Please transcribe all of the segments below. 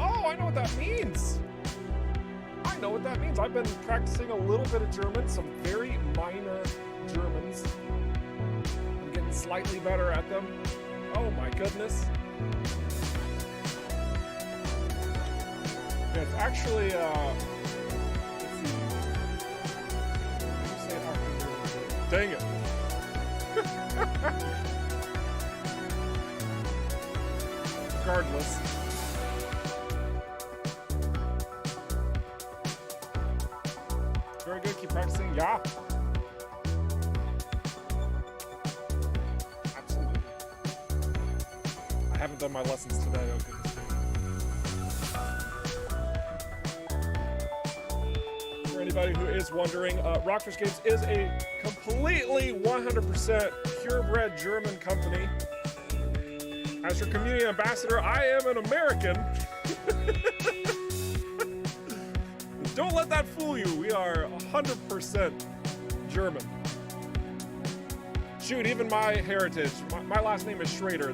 Oh, I know what that means. I know what that means. I've been practicing a little bit of German, some very minor Germans. I'm getting slightly better at them. Oh my goodness. Yeah, it's actually, let's see. Say it hard. Dang it. Regardless. Very good, keep practicing. Yeah. Absolutely. I haven't done my lessons today, oh goodness. For anybody who is wondering, ROCKFISH Games is a completely 100% purebred German company. As your community ambassador, I am an American. Don't let that fool you. We are 100% German. Shoot, even my heritage. My last name is Schrader.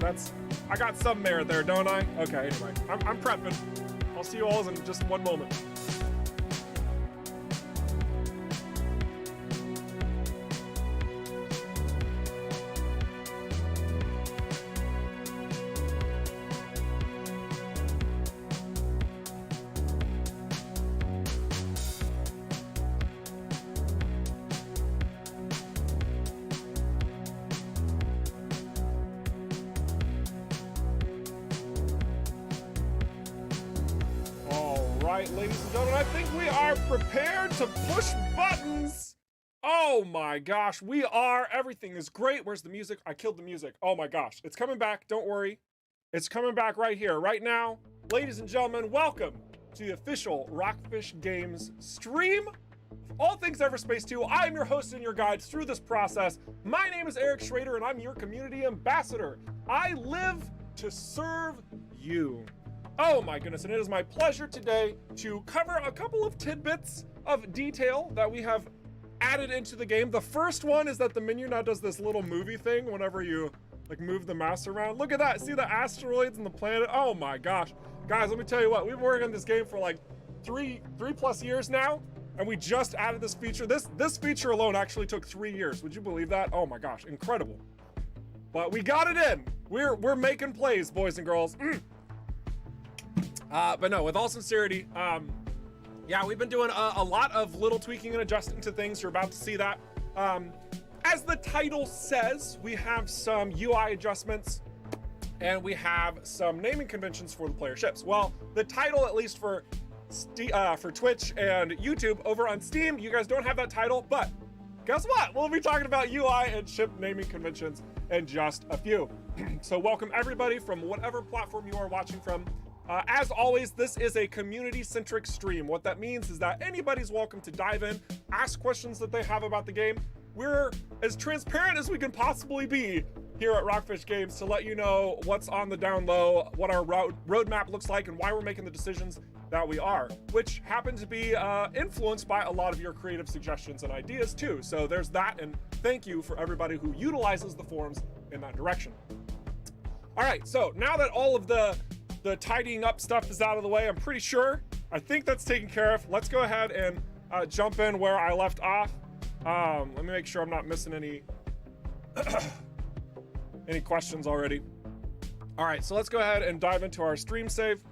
I got some merit there, don't I? Okay, anyway, I'm prepping. I'll see you all in just one moment. Ladies and gentlemen, I think we are prepared to push buttons. Oh my gosh, we are. Everything is great. Where's the music? I killed the music. Oh my gosh, it's coming back. Don't worry. It's coming back right here, right now. Ladies and gentlemen, welcome to the official ROCKFISH Games stream. All things EVERSPACE 2. I am your host and your guide through this process. My name is Eric Schrader and I'm your community ambassador. I live to serve you. Oh my goodness, and it is my pleasure today to cover a couple of tidbits of detail that we have added into the game. The first one is that the menu now does this little movie thing whenever you like move the mouse around. Look at that, see the asteroids and the planet? Oh my gosh. Guys, let me tell you what, we've been working on this game for like three plus years now, and we just added this feature. This feature alone actually took 3 years. Would you believe that? Oh my gosh, incredible. But we got it in. We're making plays, boys and girls. But no, with all sincerity, yeah, we've been doing a lot of little tweaking and adjusting to things. You're about to see that. As the title says, we have some UI adjustments and we have some naming conventions for the player ships. Well, the title, at least for Twitch and YouTube, over on Steam, you guys don't have that title, but guess what? We'll be talking about UI and ship naming conventions in just a few. So welcome everybody from whatever platform you are watching from. As always, this is a community-centric stream. What that means is that anybody's welcome to dive in, ask questions that they have about the game. We're as transparent as we can possibly be here at ROCKFISH Games to let you know what's on the down low, what our roadmap looks like, and why we're making the decisions that we are, which happen to be influenced by a lot of your creative suggestions and ideas too. So there's that, and thank you for everybody who utilizes the forums in that direction. All right, so now that all of the tidying up stuff is out of the way, I think that's taken care of. Let's go ahead and jump in where I left off. Let me make sure I'm not missing any any questions already. All right, so let's go ahead and dive into our stream save.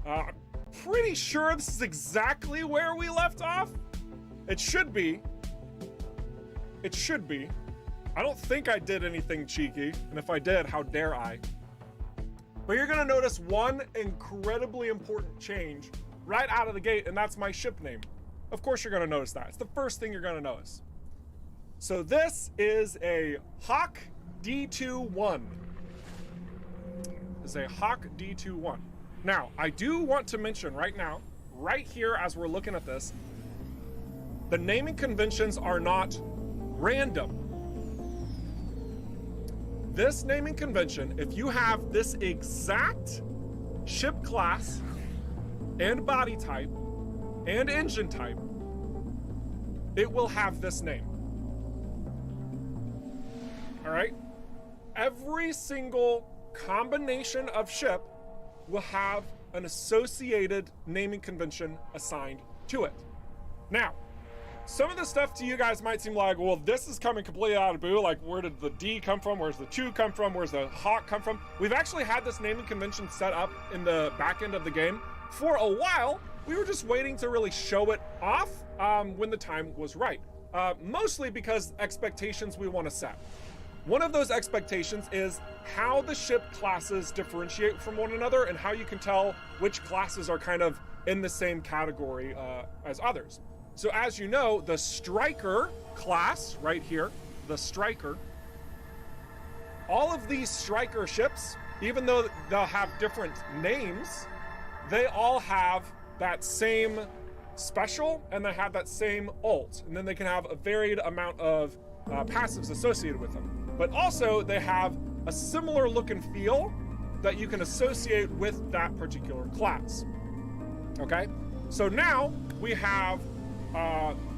I'm pretty sure this is exactly where we left off. It should be. It should be. I don't think I did anything cheeky, and if I did, how dare I? But you're gonna notice one incredibly important change right out of the gate, and that's my ship name. Of course you're gonna notice that. It's the first thing you're gonna notice. So this is a Hawk D21. This is a Hawk D21. Now, I do want to mention right now, right here as we're looking at this, the naming conventions are not random. this naming convention, if you have this exact ship class and body type and engine type, it will have this name. All right? Every single combination of ship will have an associated naming convention assigned to it. Now, some of the stuff to you guys might seem like, well, this is coming completely out of blue. Like, where did the D come from? Where's the 2 come from? Where's the Hawk come from? We've actually had this naming convention set up in the back end of the game for a while. We were just waiting to really show it off when the time was right. Mostly because expectations we want to set. One of those expectations is how the ship classes differentiate from one another and how you can tell which classes are kind of in the same category as others. So as you know, the Striker class right here, the Striker, all of these Striker ships, even though they'll have different names, they all have that same special and they have that same ult. And then they can have a varied amount of passives associated with them. But also they have a similar look and feel that you can associate with that particular class. Okay, so now we have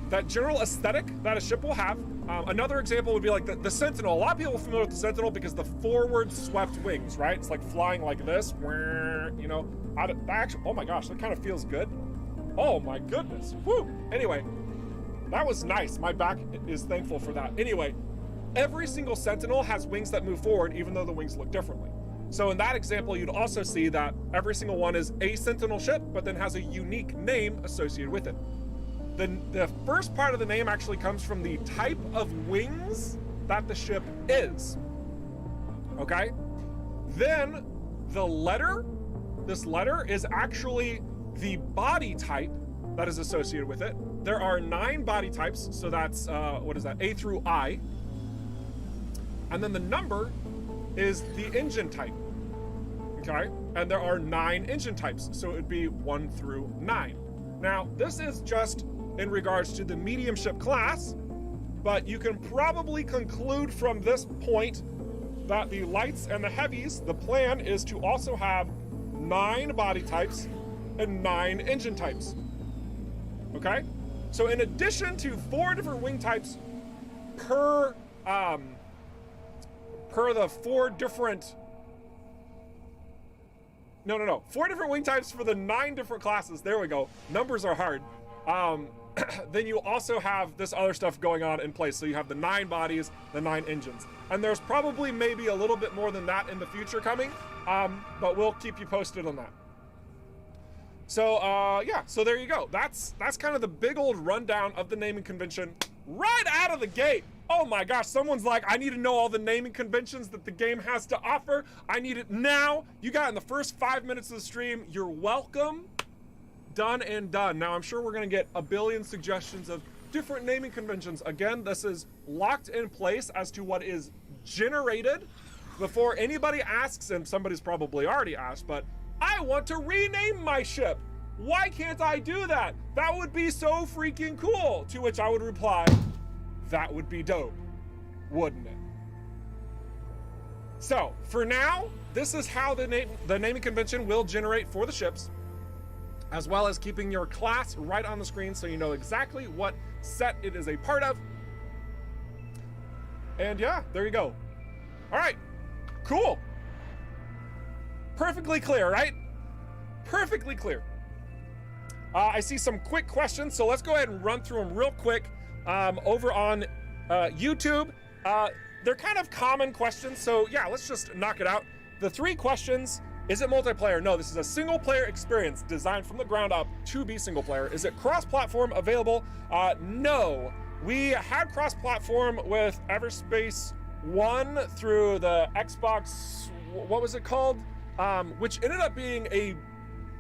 that general aesthetic that a ship will have. Another example would be like the Sentinel. A lot of people are familiar with the Sentinel because the forward swept wings, right? It's like flying like this, you know. Actually, oh my gosh, that kind of feels good. Oh my goodness, whoo. Anyway, that was nice. My back is thankful for that. Anyway, every single Sentinel has wings that move forward, even though the wings look differently. So in that example, you'd also see that every single one is a Sentinel ship, but then has a unique name associated with it. The first part of the name actually comes from the type of wings that the ship is. Okay? Then the letter, this letter is actually the body type that is associated with it. There are 9 body types, so that's, what is that, A through I. And then the number is the engine type, okay? And there are 9 engine types, so it would be 1 through 9. Now, this is just in regards to the medium ship class, but you can probably conclude from this point that the lights and the heavies, the plan is to also have 9 body types and 9 engine types, okay? So in addition to 4 different wing types per the 4 different, no, 4 different wing types for the 9 different classes. There we go. Numbers are hard. Then you also have this other stuff going on in place. So you have the 9 bodies, the 9 engines. And there's probably maybe a little bit more than that in the future coming, but we'll keep you posted on that. So yeah, so there you go. That's kind of the big old rundown of the naming convention right out of the gate. Oh my gosh, someone's like, I need to know all the naming conventions that the game has to offer. I need it now. You got it in the first 5 minutes of the stream. You're welcome. Done and done. Now I'm sure we're gonna get a billion suggestions of different naming conventions. Again, this is locked in place as to what is generated before anybody asks, and somebody's probably already asked, but I want to rename my ship. Why can't I do that? That would be so freaking cool. To which I would reply, that would be dope, wouldn't it? So for now, this is how the naming convention will generate for the ships, as well as keeping your class right on the screen so you know exactly what set it is a part of. And yeah, there you go. All right, cool. Perfectly clear, right? Perfectly clear. I see some quick questions, so let's go ahead and run through them real quick. Over on YouTube, they're kind of common questions, so yeah, let's just knock it out. The 3 questions: is it multiplayer? No, this is a single player experience designed from the ground up to be single player. Is it cross-platform available? No. We had cross-platform with EVERSPACE 1 through the Xbox, what was it called? Which ended up being a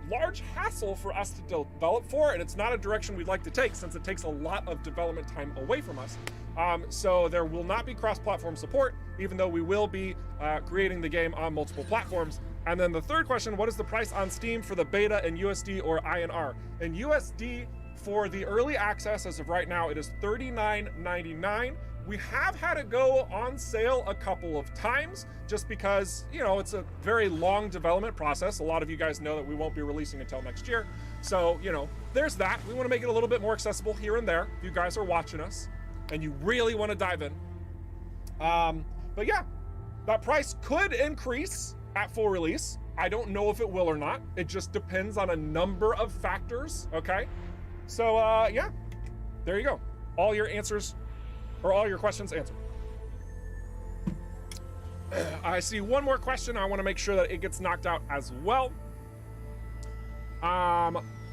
large hassle for us to develop for, and it's not a direction we'd like to take since it takes a lot of development time away from us. So there will not be cross-platform support, even though we will be creating the game on multiple platforms. And then the 3rd question: what is the price on Steam for the beta in USD or INR? In USD for the early access, as of right now, it is $39.99. We have had it go on sale a couple of times just because, you know, it's a very long development process. A lot of you guys know that we won't be releasing until next year. So, you know, there's that. We want to make it a little bit more accessible here and there if you guys are watching us and you really want to dive in. But yeah, that price could increase at full release. I don't know if it will or not. It just depends on a number of factors, okay? So, yeah, there you go. All your answers, or all your questions answered. I see one more question. I want to make sure that it gets knocked out as well.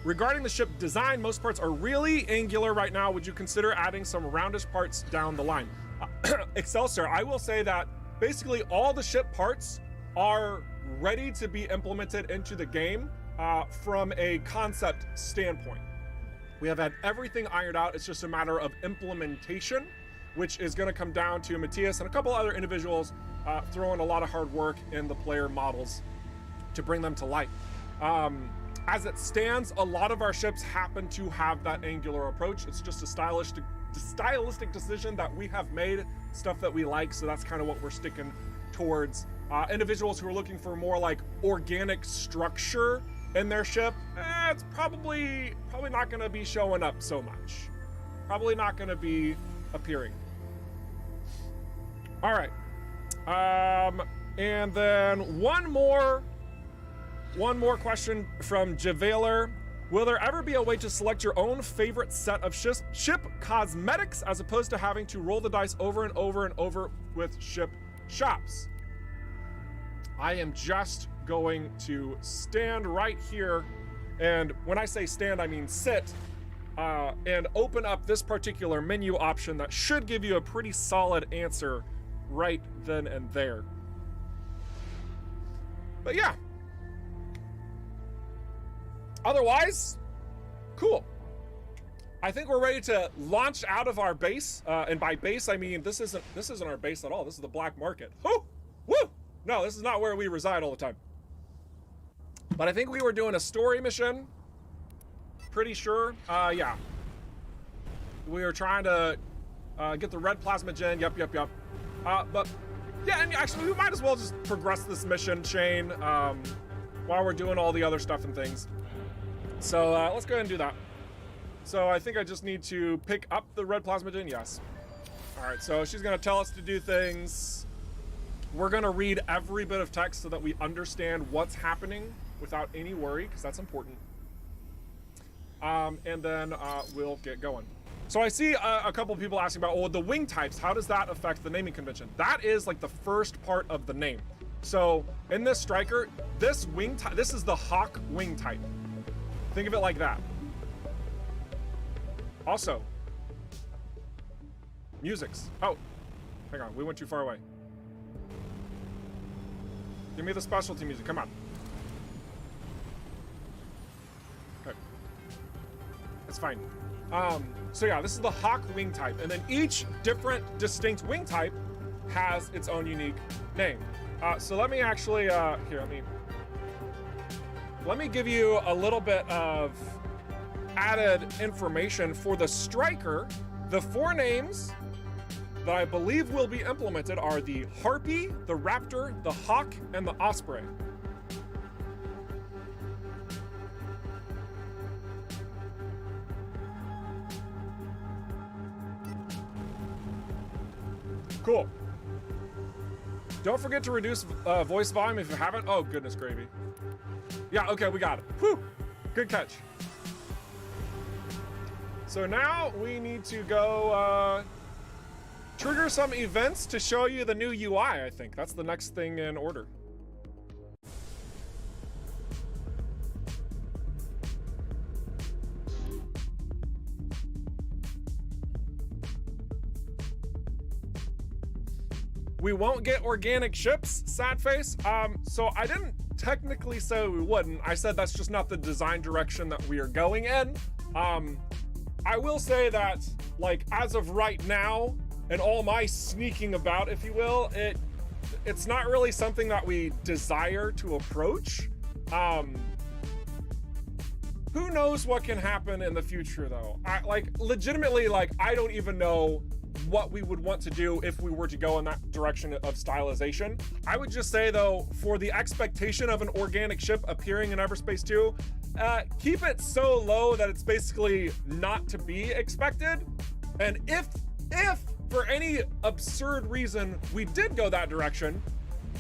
Regarding the ship design, most parts are really angular right now. Would you consider adding some roundish parts down the line? Excelsior, I will say that basically all the ship parts are ready to be implemented into the game from a concept standpoint. We have had everything ironed out. It's just a matter of implementation, which is going to come down to Matthias and a couple other individuals throwing a lot of hard work in the player models to bring them to light. As it stands, a lot of our ships happen to have that angular approach. It's just a stylistic decision that we have made, stuff that we like, so that's kind of what we're sticking towards. Individuals who are looking for more like organic structure in their ship, it's probably not going to be showing up so much. Probably not going to be appearing. All right. And then one more question from Javaler. Will there ever be a way to select your own favorite set of ship cosmetics as opposed to having to roll the dice over and over and over with ship shops? I am just going to stand right here, and when I say stand, I mean sit, and open up this particular menu option that should give you a pretty solid answer right then and there. But yeah. Otherwise, cool. I think we're ready to launch out of our base, and by base I mean this isn't our base at all. This is the black market. Woo! Woo! No, this is not where we reside all the time. But I think we were doing a story mission. Pretty sure. Yeah. We were trying to get the red plasma gen. Yep. But yeah, and actually we might as well just progress this mission chain while we're doing all the other stuff and things. So let's go ahead and do that. So I think I just need to pick up the red plasma gen. Yes. All right, so she's gonna tell us to do things. We're gonna read every bit of text so that we understand what's happening without any worry, because that's important. And then we'll get going. So I see a couple of people asking about, oh, the wing types, how does that affect the naming convention? That is like the first part of the name. So in this striker, this wing type, this is the Hawk wing type. Think of it like that. Also, musics. Oh, hang on, we went too far away. Give me the specialty music, come on. Okay. It's fine. So yeah, this is the Hawk wing type, and then each different distinct wing type has its own unique name. So let me actually, here, let me give you a little bit of added information for the striker. The 4 names that I believe will be implemented are the Harpy, the Raptor, the Hawk, and the Osprey. Cool. Don't forget to reduce voice volume if you haven't. Oh, goodness gravy. Yeah, okay, we got it. Whew, good catch. So now we need to go trigger some events to show you the new UI, I think. That's the next thing in order. We won't get organic ships, sad face. So I didn't technically say we wouldn't. I said that's just not the design direction that we are going in. I will say that, like, as of right now, and all my sneaking about, if you will, it's not really something that we desire to approach. Who knows what can happen in the future, though? Legitimately, I don't even know what we would want to do if we were to go in that direction of stylization. I would just say though, for the expectation of an organic ship appearing in EVERSPACE 2, keep it so low that it's basically not to be expected. And if for any absurd reason we did go that direction,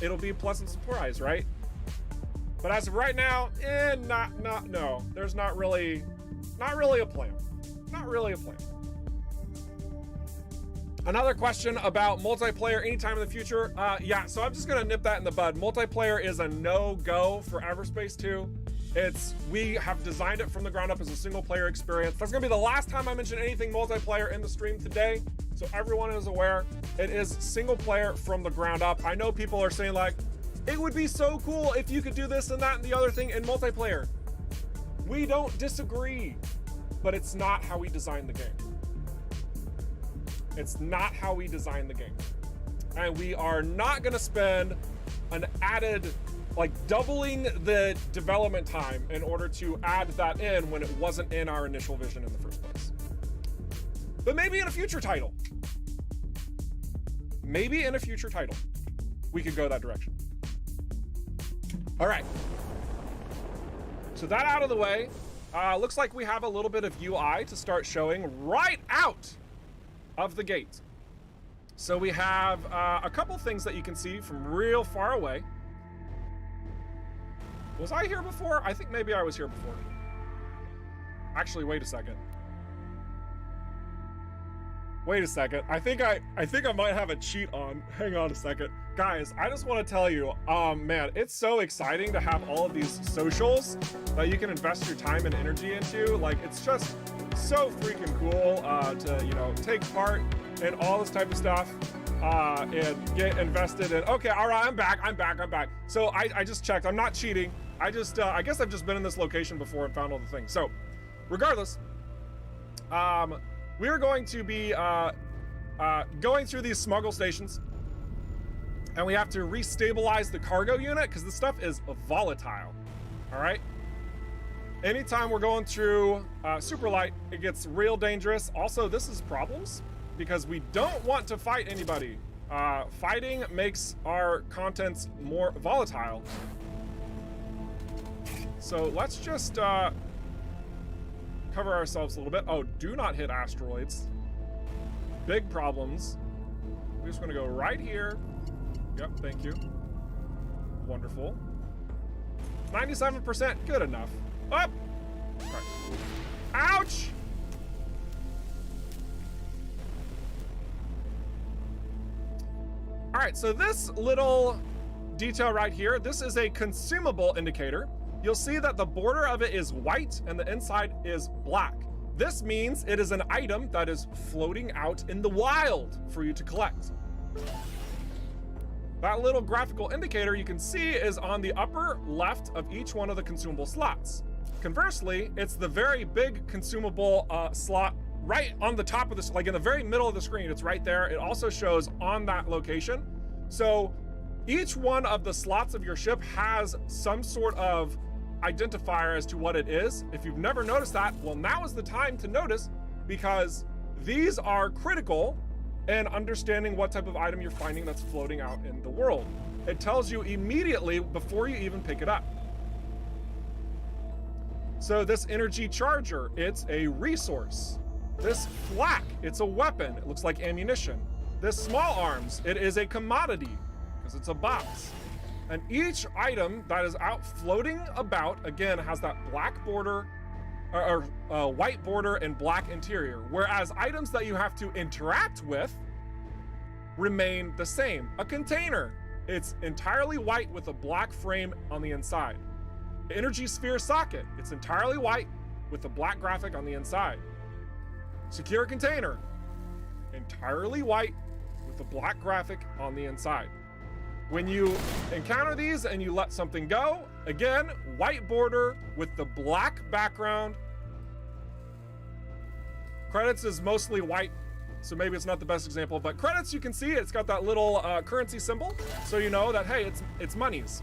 it'll be a pleasant surprise, right? But as of right now, no. There's not really a plan. Not really a plan. Another question about multiplayer anytime in the future. Yeah, so I'm just gonna nip that in the bud. Multiplayer is a no-go for EVERSPACE 2. We have designed it from the ground up as a single player experience. That's gonna be the last time I mention anything multiplayer in the stream today, so everyone is aware. It is single player from the ground up. I know people are saying like, it would be so cool if you could do this and that and the other thing in multiplayer. We don't disagree, but it's not how we designed the game. It's not how we designed the game. And we are not gonna spend an added, like doubling the development time in order to add that in when it wasn't in our initial vision in the first place. But maybe in a future title. Maybe in a future title, we could go that direction. All right. So that out of the way, looks like we have a little bit of UI to start showing right out of the gate. So we have a couple things that you can see from real far away. Was I here before? I think maybe I was here before. Actually, wait a second. Wait a second. I think I might have a cheat on. Hang on a second. Guys, I just want to tell you, man, it's so exciting to have all of these socials that you can invest your time and energy into. Like, it's just so freaking cool to, you know, take part in all this type of stuff and get invested in. Okay, all right, I'm back. So I just checked. I'm not cheating. I guess I've just been in this location before and found all the things. So regardless, we are going to be going through these smuggle stations, and we have to restabilize the cargo unit because this stuff is volatile. All right. Anytime we're going through super light, it gets real dangerous. Also, this is problems because we don't want to fight anybody. Fighting makes our contents more volatile. So let's just cover ourselves a little bit. Oh, do not hit asteroids. Big problems. We're just gonna go right here. Yep, thank you. Wonderful. 97%, good enough. Up! Right. Ouch! All right, so this little detail right here, this is a consumable indicator. You'll see that the border of it is white and the inside is black. This means it is an item that is floating out in the wild for you to collect. That little graphical indicator you can see is on the upper left of each one of the consumable slots. Conversely, it's the very big consumable slot right on the top of this, like in the very middle of the screen. It's right there. It also shows on that location. So each one of the slots of your ship has some sort of identifier as to what it is. If you've never noticed that, well, now is the time to notice, because these are critical in understanding what type of item you're finding that's floating out in the world. It tells you immediately before you even pick it up. So this energy charger, it's a resource. This flak, it's a weapon. It looks like ammunition. This small arms, it is a commodity because it's a box. And each item that is out floating about, again, has that black border or white border and black interior. Whereas items that you have to interact with remain the same. A container, it's entirely white with a black frame on the inside. Energy sphere socket, it's entirely white with a black graphic on the inside. Secure container, entirely white with a black graphic on the inside. When you encounter these and you let something go, again, white border with the black background. Credits is mostly white, so maybe it's not the best example, but credits, you can see it's got that little currency symbol, so you know that, hey, it's monies.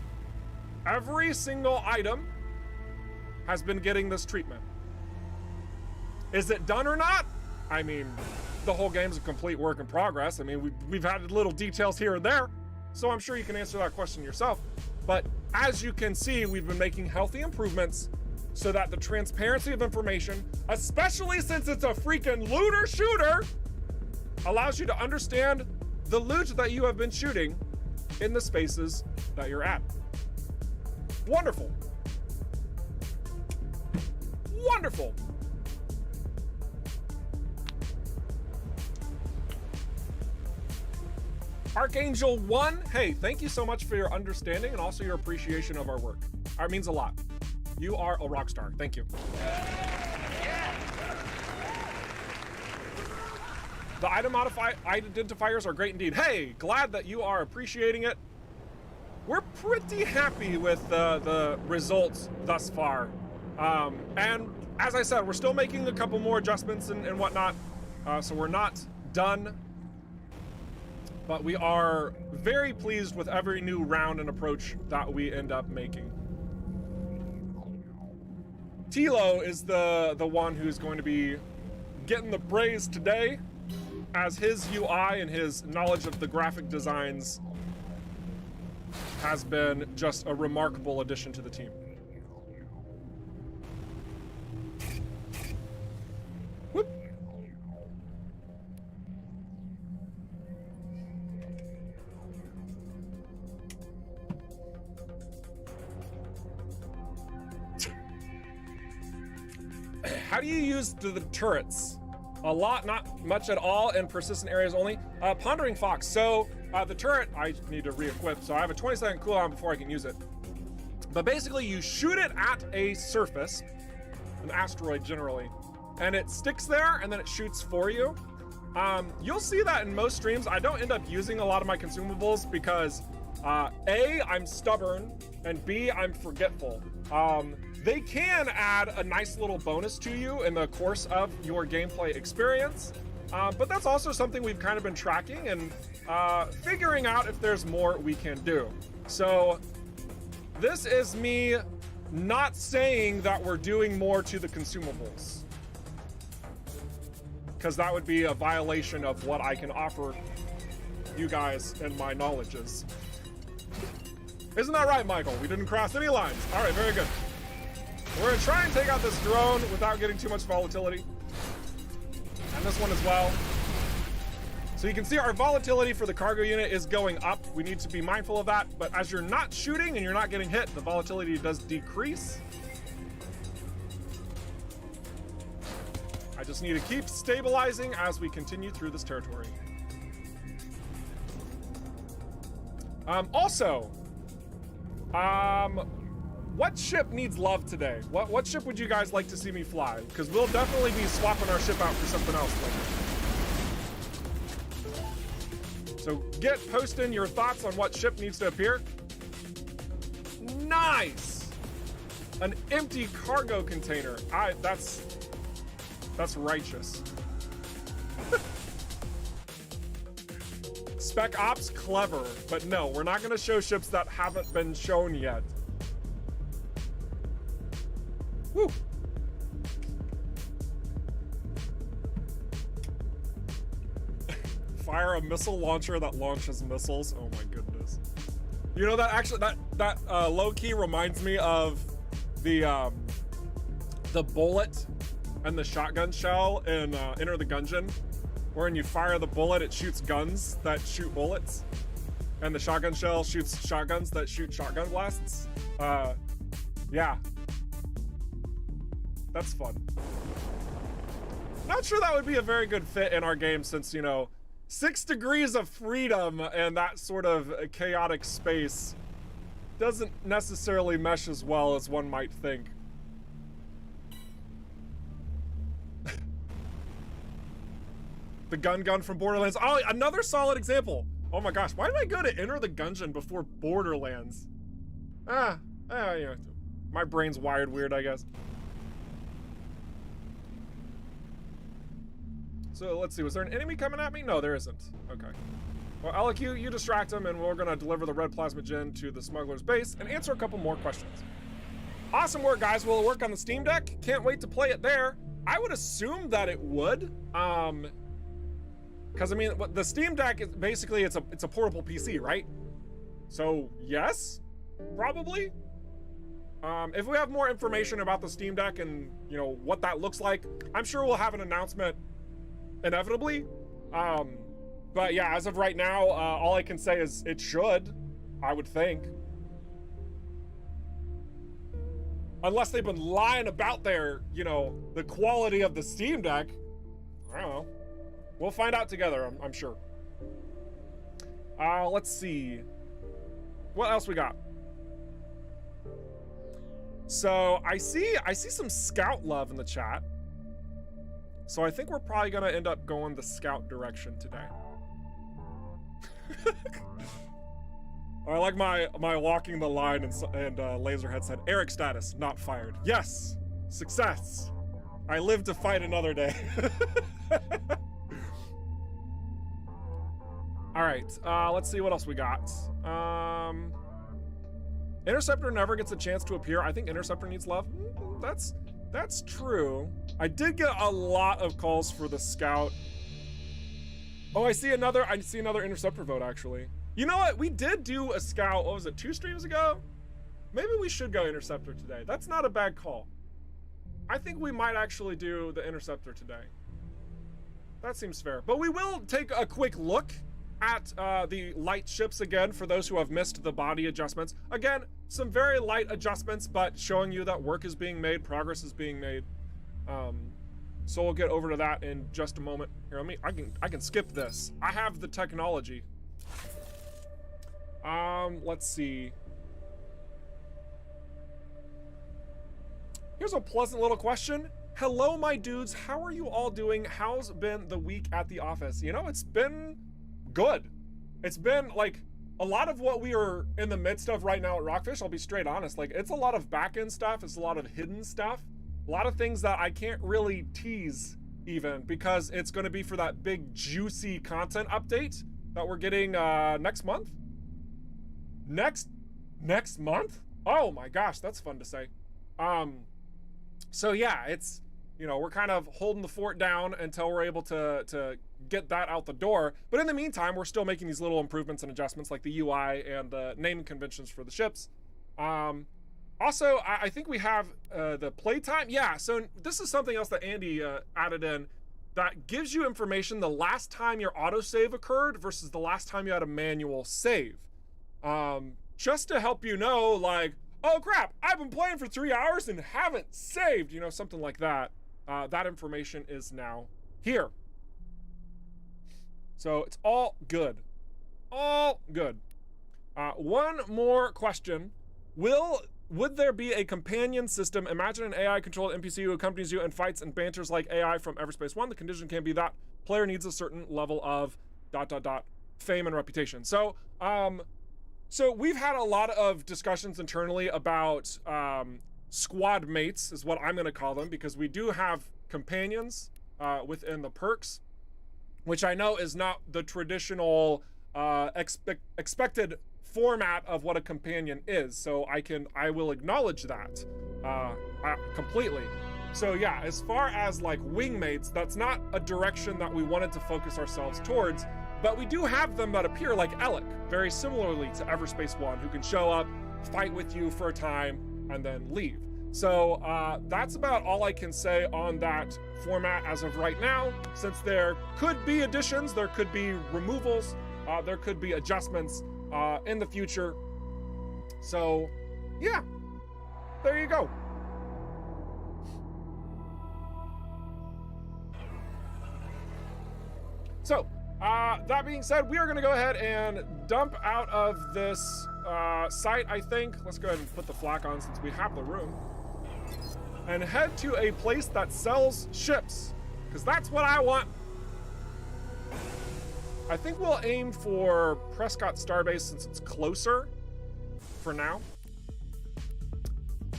Every single item has been getting this treatment. Is it done or not? I mean, the whole game's a complete work in progress. I mean, we've added little details here and there, so I'm sure you can answer that question yourself. But as you can see, we've been making healthy improvements so that the transparency of information, especially since it's a freaking looter shooter, allows you to understand the loot that you have been shooting in the spaces that you're at. Wonderful. Wonderful. Archangel 1, hey, thank you so much for your understanding and also your appreciation of our work. It means a lot. You are a rock star. Thank you. The item identifiers are great indeed. Hey, glad that you are appreciating it. We're pretty happy with the results thus far. And as I said, we're still making a couple more adjustments and whatnot. So we're not done. But we are very pleased with every new round and approach that we end up making. Tilo is the one who's going to be getting the praise today, as his UI and his knowledge of the graphic designs has been just a remarkable addition to the team. Whoop. How do you use the turrets? A lot, not much at all, in persistent areas only. Pondering Fox. So the turret, I need to re-equip, so I have a 20-second cooldown before I can use it. But basically, you shoot it at a surface, an asteroid generally, and it sticks there, and then it shoots for you. You'll see that in most streams. I don't end up using a lot of my consumables because A, I'm stubborn, and B, I'm forgetful. They can add a nice little bonus to you in the course of your gameplay experience, but that's also something we've kind of been tracking and figuring out if there's more we can do. So this is me not saying that we're doing more to the consumables, because that would be a violation of what I can offer you guys and my knowledges. Isn't that right, Michael? We didn't cross any lines. All right, very good. We're gonna try and take out this drone without getting too much volatility. And this one as well. So you can see our volatility for the cargo unit is going up. We need to be mindful of that. But as you're not shooting and you're not getting hit, the volatility does decrease. I just need to keep stabilizing as we continue through this territory. What ship needs love today? What ship would you guys like to see me fly? Because we'll definitely be swapping our ship out for something else later. So get posting your thoughts on what ship needs to appear. Nice! An empty cargo container. That's righteous. Spec Ops, clever, but no, we're not gonna show ships that haven't been shown yet. Woo! Fire a missile launcher that launches missiles. Oh my goodness. You know, that actually, that low-key reminds me of the bullet and the shotgun shell in Enter the Gungeon, where when you fire the bullet, it shoots guns that shoot bullets, and the shotgun shell shoots shotguns that shoot shotgun blasts. Yeah. That's fun. Not sure that would be a very good fit in our game since, you know, 6 degrees of freedom and that sort of chaotic space doesn't necessarily mesh as well as one might think. The gun from Borderlands. Oh, another solid example. Oh my gosh, why did I go to Enter the Gungeon before Borderlands? Yeah, my brain's wired weird, I guess. So let's see, was there an enemy coming at me? No, there isn't. Okay. Well, Alec, you distract him, and we're gonna deliver the red plasma gem to the smuggler's base and answer a couple more questions. Awesome work, guys. Will it work on the Steam Deck? Can't wait to play it there. I would assume that it would. Because I mean, what the Steam Deck is basically it's a portable PC, right? So yes, probably. If we have more information about the Steam Deck and you know what that looks like, I'm sure we'll have an announcement inevitably. But yeah, as of right now, all I can say is it should, I would think. Unless they've been lying about their, you know, the quality of the Steam Deck. I don't know. We'll find out together, I'm sure. Let's see. What else we got? So I see some Scout love in the chat. So I think we're probably gonna end up going the Scout direction today. I like my walking the line and Laserhead said, Eric status, not fired. Yes, success. I live to fight another day. All right, let's see what else we got. Interceptor never gets a chance to appear. I think Interceptor needs love. That's true. I did get a lot of calls for the Scout. Oh, I see another Interceptor vote actually. You know what? We did do a Scout, what was it, 2 streams ago? Maybe we should go Interceptor today. That's not a bad call. I think we might actually do the Interceptor today. That seems fair. But we will take a quick look at the light ships again for those who have missed the body adjustments. Again, some very light adjustments, but showing you that work is being made, progress is being made. So we'll get over to that in just a moment. Here, I can skip this. I have the technology. Let's see. Here's a pleasant little question. Hello, my dudes. How are you all doing? How's been the week at the office? You know, it's been good. It's been like a lot of what we are in the midst of right now at ROCKFISH. I'll be straight honest. Like, it's a lot of back-end stuff. It's a lot of hidden stuff. A lot of things that I can't really tease even because it's going to be for that big juicy content update that we're getting next month. Next month? Oh my gosh, that's fun to say. So yeah, it's, you know, we're kind of holding the fort down until we're able to get that out the door. But in the meantime, we're still making these little improvements and adjustments like the UI and the naming conventions for the ships. Also, I think we have the playtime. Yeah, so this is something else that Andy added in that gives you information the last time your autosave occurred versus the last time you had a manual save. Just to help you know, like, oh crap, I've been playing for 3 hours and haven't saved, you know, something like that. That information is now here. So it's all good. All good. One more question. Would there be a companion system? Imagine an AI-controlled NPC who accompanies you and fights and banters like AI from EVERSPACE 1. The condition can be that player needs a certain level of ... fame and reputation. So, so we've had a lot of discussions internally about squad mates, is what I'm going to call them, because we do have companions within the perks, which I know is not the traditional expected format of what a companion is. So I will acknowledge that completely. So yeah, as far as like wingmates, that's not a direction that we wanted to focus ourselves towards. But we do have them that appear like Alec, very similarly to EVERSPACE 1, who can show up, fight with you for a time, and then leave. So that's about all I can say on that format as of right now, since there could be additions, there could be removals, there could be adjustments in the future. So yeah, there you go. So, that being said, we are going to go ahead and dump out of this site, I think. Let's go ahead and put the flak on since we have the room. And head to a place that sells ships, because that's what I want. I think we'll aim for Prescott Starbase since it's closer for now.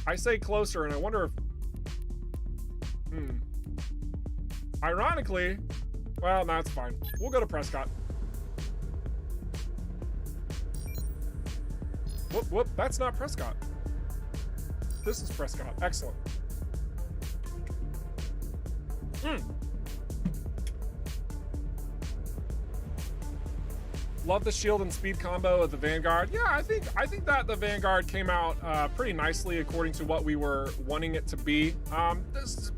I say closer, and I wonder if... Ironically... Well, no, it's fine. We'll go to Prescott. Whoop, that's not Prescott. This is Prescott. Excellent. Love the shield and speed combo of the Vanguard. Yeah, I think that the Vanguard came out pretty nicely according to what we were wanting it to be. This,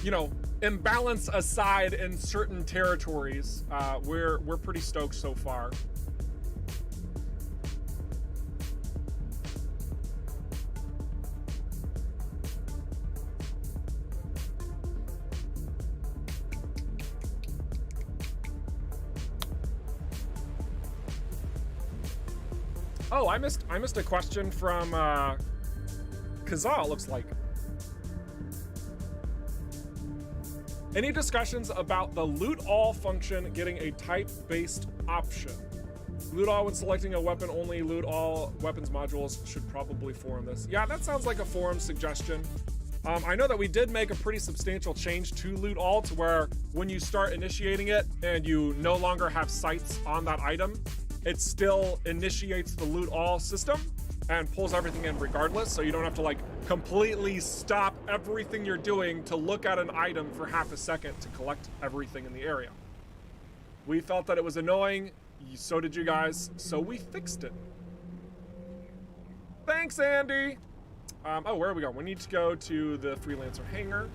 you know, imbalance aside in certain territories, we're pretty stoked so far. Oh, I missed a question from Kazaa, it looks like. Any discussions about the loot all function getting a type-based option? Loot all when selecting a weapon only, loot all weapons modules should probably forum this. Yeah, that sounds like a forum suggestion. I know that we did make a pretty substantial change to loot all to where when you start initiating it and you no longer have sights on that item, it still initiates the loot all system and pulls everything in regardless, so you don't have to like completely stop everything you're doing to look at an item for half a second to collect everything in the area. We felt that it was annoying, so did you guys, so we fixed it. Thanks, Andy. Oh, where are we going? We need to go to the Freelancer hangar.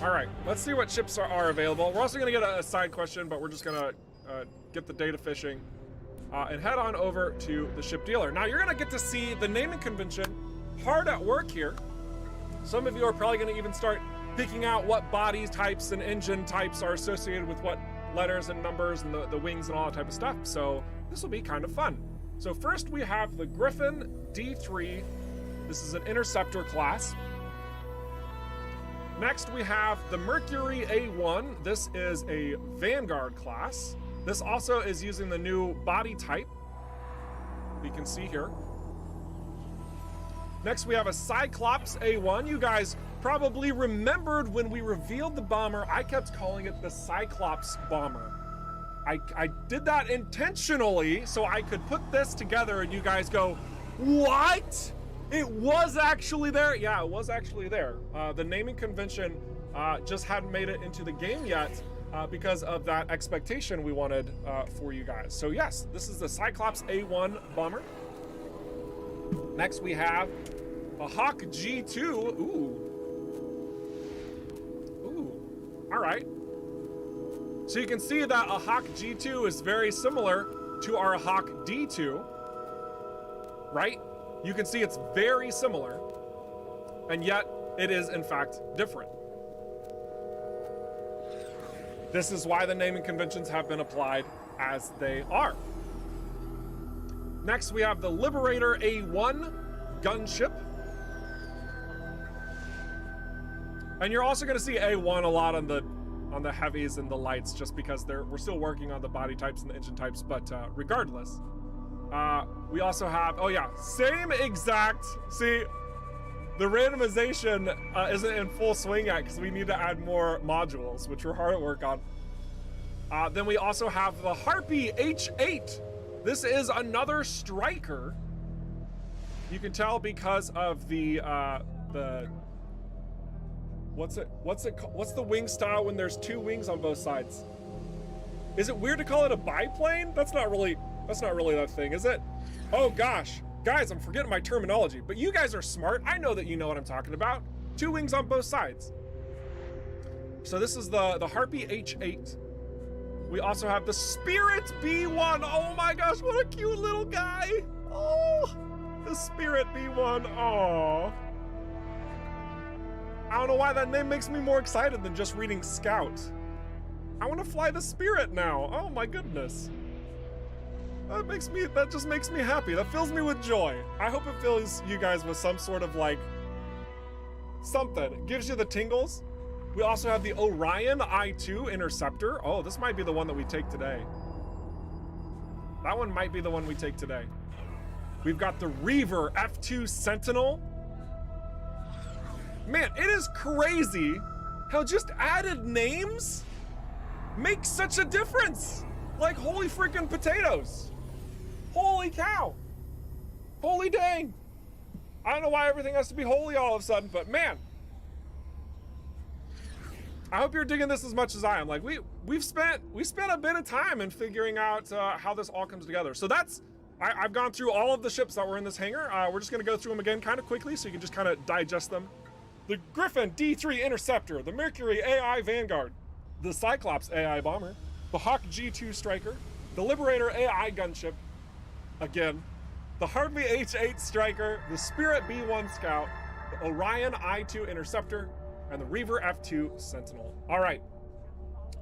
All right, let's see what ships are available. We're also gonna get a side question, but we're just gonna get the data fishing and head on over to the ship dealer. Now you're gonna get to see the naming convention hard at work here. Some of you are probably gonna even start picking out what body types and engine types are associated with what letters and numbers and the wings and all that type of stuff. So this will be kind of fun. So first we have the Griffin D3. This is an interceptor class. Next, we have the Mercury A1. This is a Vanguard class. This also is using the new body type. You can see here. Next, we have a Cyclops A1. You guys probably remembered when we revealed the bomber, I kept calling it the Cyclops bomber. I did that intentionally so I could put this together and you guys go, what? It was actually there. Yeah, it was actually there. The naming convention just hadn't made it into the game yet because of that expectation we wanted for you guys. So yes, this is the Cyclops A1 bomber. Next we have a Hawk G2. Ooh. All right. So you can see that a Hawk G2 is very similar to our Hawk D2, right? You can see it's very similar, and yet it is in fact different. This is why the naming conventions have been applied as they are. Next, we have the Liberator A1 gunship. And you're also gonna see A1 a lot on the heavies and the lights just because we're still working on the body types and the engine types, but regardless. We also have, oh yeah, same exact, see, the randomization isn't in full swing yet because we need to add more modules, which we're hard at work on. Then we also have the Harpy H8. This is another striker. You can tell because of the what's the wing style when there's two wings on both sides? Is it weird to call it a biplane? That's not really that thing, is it? Oh gosh, guys, I'm forgetting my terminology, but you guys are smart. I know that you know what I'm talking about. Two wings on both sides. So this is the Harpy H8. We also have the Spirit B1. Oh my gosh, what a cute little guy. Oh, the Spirit B1, oh. I don't know why that name makes me more excited than just reading Scout. I want to fly the Spirit now. Oh my goodness. That just makes me happy. That fills me with joy. I hope it fills you guys with some sort of like, something. It gives you the tingles. We also have the Orion I-2 Interceptor. Oh, this might be the one that we take today. That one might be the one we take today. We've got the Reaver F2 Sentinel. Man, it is crazy how just added names make such a difference. Like, holy freaking potatoes. Holy cow. Holy dang. I don't know why everything has to be holy all of a sudden, but man, I hope you're digging this as much as I am. Like we spent a bit of time in figuring out how this all comes together. So that's I've gone through all of the ships that were in this hangar. We're just gonna go through them again kind of quickly so you can just kind of digest them. The Griffin D3 Interceptor, the Mercury AI Vanguard, the Cyclops AI Bomber, the Hawk G2 Striker, the Liberator AI Gunship, again, the Harvey H8 Striker, the Spirit B1 Scout, the Orion I2 Interceptor, and the Reaver F2 Sentinel. All right,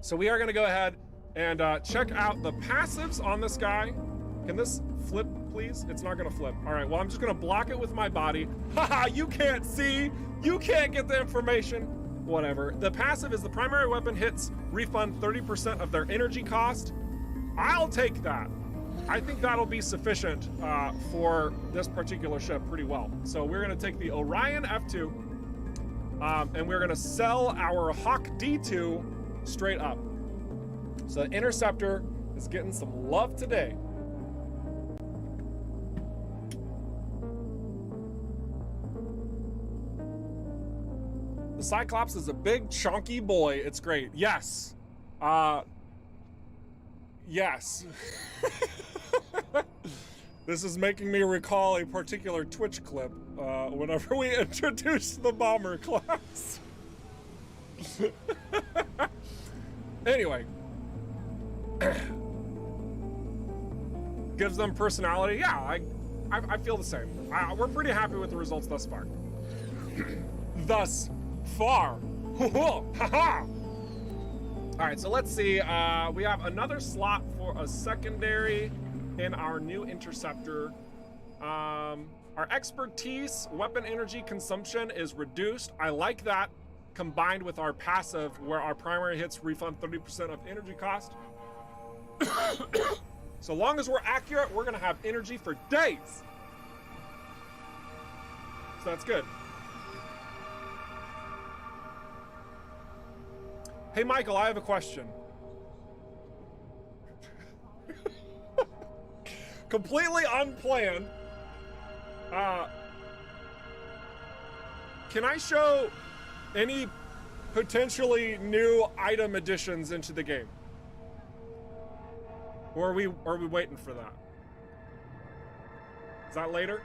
so we are gonna go ahead and check out the passives on this guy. Can this flip, please? It's not gonna flip. All right, well, I'm just gonna block it with my body. Haha, you can't see, you can't get the information. Whatever. The passive is the primary weapon hits refund 30% of their energy cost. I'll take that. I think that'll be sufficient for this particular ship pretty well. So we're gonna take the Orion F2 and we're gonna sell our Hawk D2 straight up. So the Interceptor is getting some love today. The Cyclops is a big, chunky boy. It's great. Yes. Yes. This is making me recall a particular Twitch clip whenever we introduced the bomber class. Anyway. Gives them personality. Yeah, I feel the same. We're pretty happy with the results thus far. Thus far. Haha. All right, so let's see. We have another slot for a secondary in our new interceptor. Our expertise, weapon energy consumption is reduced. I like that, combined with our passive, where our primary hits refund 30% of energy cost. So long as we're accurate, we're gonna have energy for days. So that's good. Hey, Michael, I have a question. Completely unplanned. Can I show any potentially new item additions into the game? Or are we waiting for that? Is that later?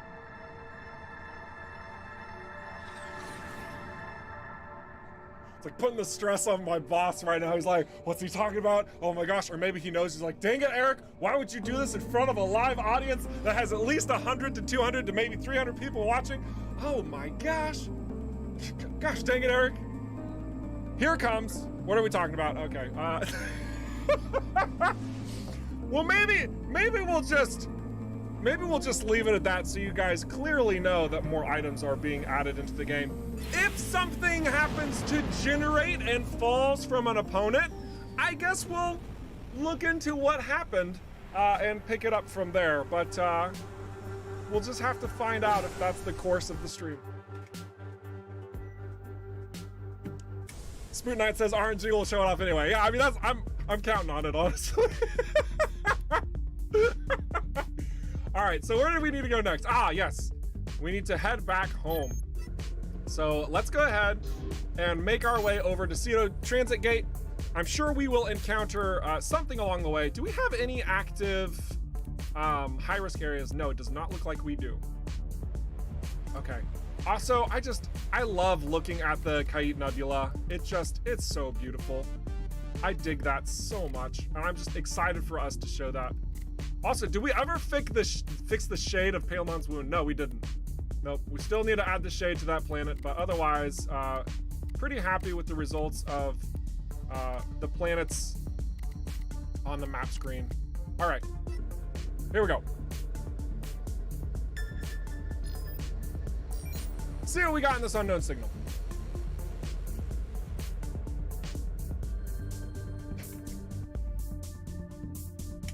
It's like putting the stress on my boss right now. He's like, what's he talking about? Oh my gosh. Or maybe he knows. He's like, dang it, Eric, why would you do this in front of a live audience that has at least 100 to 200 to maybe 300 people watching? Oh my gosh. Gosh dang it, Eric. Here it comes. What are we talking about? Okay. Well, maybe we'll just leave it at that so you guys clearly know that more items are being added into the game. If something happens to generate and falls from an opponent, I guess we'll look into what happened and pick it up from there. But we'll just have to find out if that's the course of the stream. Spoot Knight says RNG will show it off anyway. Yeah, I mean I'm counting on it, honestly. All right, so where do we need to go next? Ah, yes, we need to head back home. So let's go ahead and make our way over to Cedo Transit Gate. I'm sure we will encounter something along the way. Do we have any active high-risk areas? No, it does not look like we do. Okay. Also, I love looking at the Kite Nebula. It's so beautiful. I dig that so much, and I'm just excited for us to show that. Also, did we ever fix the shade of Palemon's wound? No, we didn't. Nope, we still need to add the shade to that planet, but otherwise, pretty happy with the results of the planets on the map screen. All right, here we go. See what we got in this unknown signal.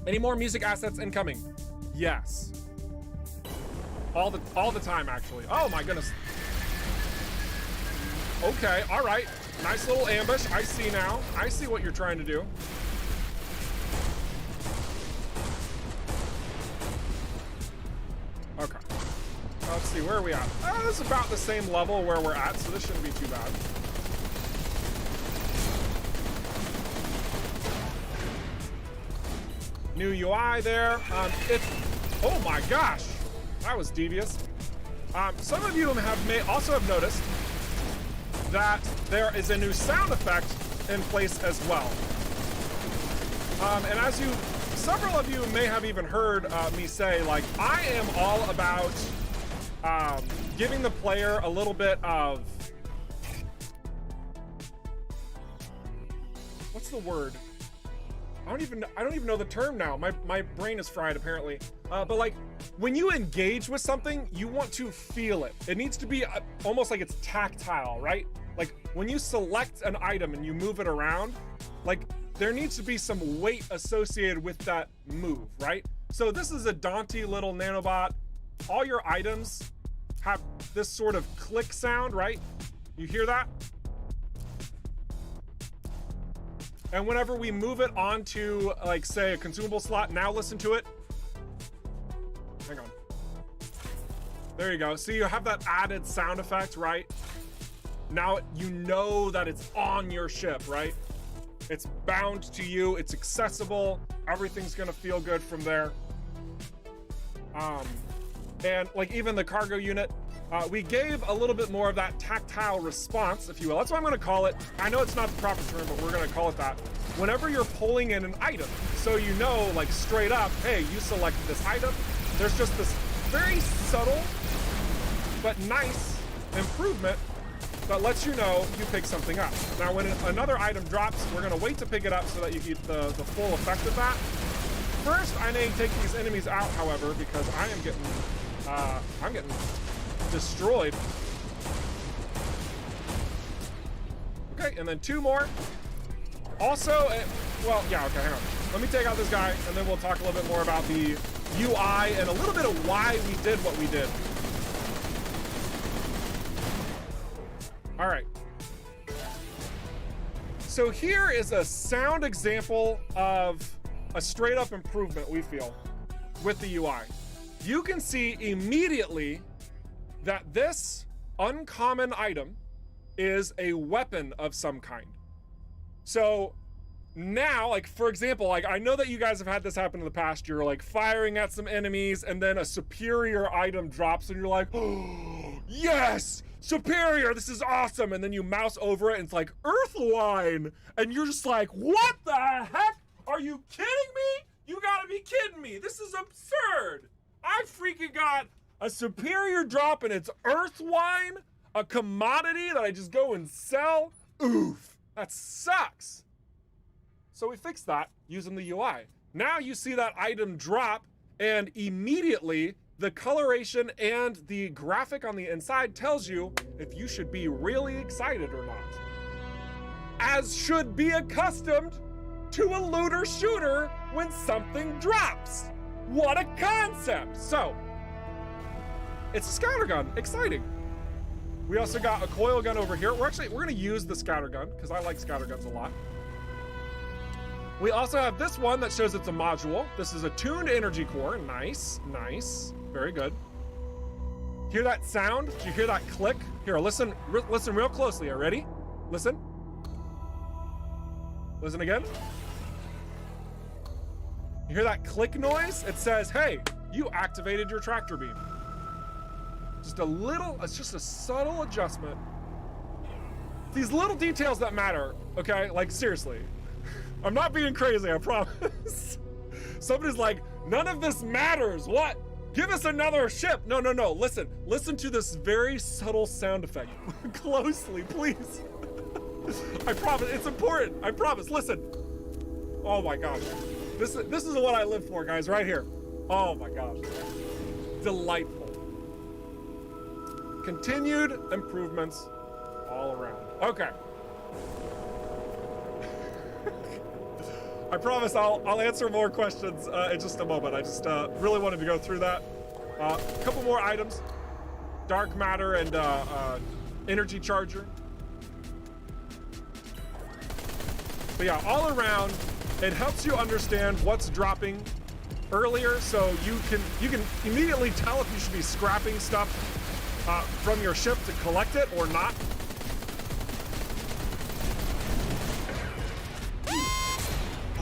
Any more music assets incoming? Yes. All the time, actually. Oh my goodness. Okay, all right. Nice little ambush. I see now. I see what you're trying to do. Okay. see, where are we at? It's about the same level where we're at, so this shouldn't be too bad. New UI there. Oh my gosh, that was devious. Some of you may also have noticed that there is a new sound effect in place as well. And as several of you may have even heard me say, like, I am all about giving the player a little bit of, what's the word? I don't even know the term now. My brain is fried apparently. But like, when you engage with something, you want to feel it. It needs to be almost like it's tactile, right? Like when you select an item and you move it around, like there needs to be some weight associated with that move, right? So this is a daunty little nanobot. All your items have this sort of click sound, right? You hear that? And whenever we move it onto, like, say, a consumable slot, now listen to it. Hang on. There you go. See, you have that added sound effect, right? Now you know that it's on your ship, right? It's bound to you, it's accessible, everything's gonna feel good from there. And like even the cargo unit, we gave a little bit more of that tactile response, if you will. That's what I'm gonna call it. I know it's not the proper term, but we're gonna call it that. Whenever you're pulling in an item, so you know, like straight up, hey, you selected this item, there's just this very subtle but nice improvement that lets you know you pick something up. Now, when another item drops, we're gonna wait to pick it up so that you get the full effect of that. First, I need to take these enemies out, however, because I'm getting destroyed. Okay, and then two more. Also, well, yeah, okay, hang on. Let me take out this guy, and then we'll talk a little bit more about the UI and a little bit of why we did what we did. All right. So here is a sound example of a straight up improvement we feel with the UI. You can see immediately that this uncommon item is a weapon of some kind. So now, like for example, like I know that you guys have had this happen in the past. You're like firing at some enemies and then a superior item drops and you're like, oh, yes, superior, this is awesome. And then you mouse over it and it's like earthwine. And you're just like, what the heck? Are you kidding me? You gotta be kidding me. This is absurd. I freaking got a superior drop and it's earthwine, a commodity that I just go and sell. Oof, that sucks. So we fixed that using the UI. Now you see that item drop and immediately the coloration and the graphic on the inside tells you if you should be really excited or not. As should be accustomed to a looter shooter when something drops. What a concept. So, it's a scatter gun, exciting. We also got a coil gun over here. We're gonna use the scatter gun because I like scatter guns a lot. We also have this one that shows it's a module. This is a tuned energy core. Nice, nice, very good. Hear that sound? Did you hear that click? Here, listen real closely. Are you ready? Listen. Listen again. You hear that click noise? It says, hey, you activated your tractor beam. Just a little, it's just a subtle adjustment. These little details that matter, okay? Like seriously. I'm not being crazy, I promise. Somebody's like, none of this matters. What? Give us another ship. No, no, no. Listen to this very subtle sound effect. Closely, please. I promise, it's important. I promise, listen. Oh my gosh. This is what I live for, guys, right here. Oh my gosh. Delightful. Continued improvements all around. Okay. I promise I'll answer more questions in just a moment. I just really wanted to go through that. A couple more items. Dark matter and energy charger. But yeah, all around, it helps you understand what's dropping earlier, so you can immediately tell if you should be scrapping stuff from your ship to collect it or not.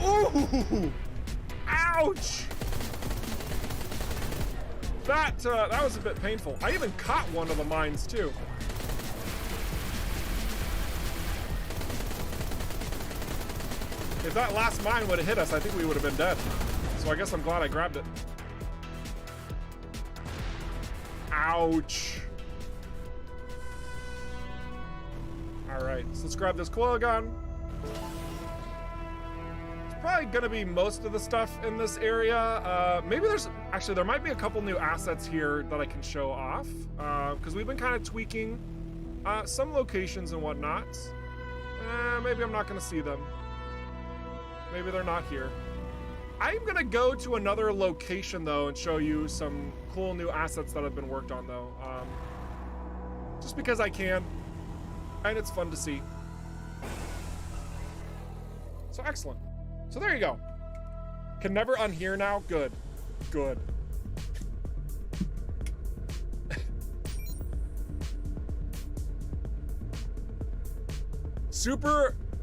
Ooh! Ouch! That was a bit painful. I even caught one of the mines too. If that last mine would have hit us, I think we would have been dead. So I guess I'm glad I grabbed it. Ouch. All right, so let's grab this coil gun. Probably gonna be most of the stuff in this area. Maybe there might be a couple new assets here that I can show off, because we've been kind of tweaking some locations and whatnot. Maybe I'm not gonna see them. Maybe they're not here. I'm gonna go to another location though and show you some cool new assets that have been worked on though. Just because I can, and it's fun to see. So excellent. So there you go. Can never unhear now? Good. Good.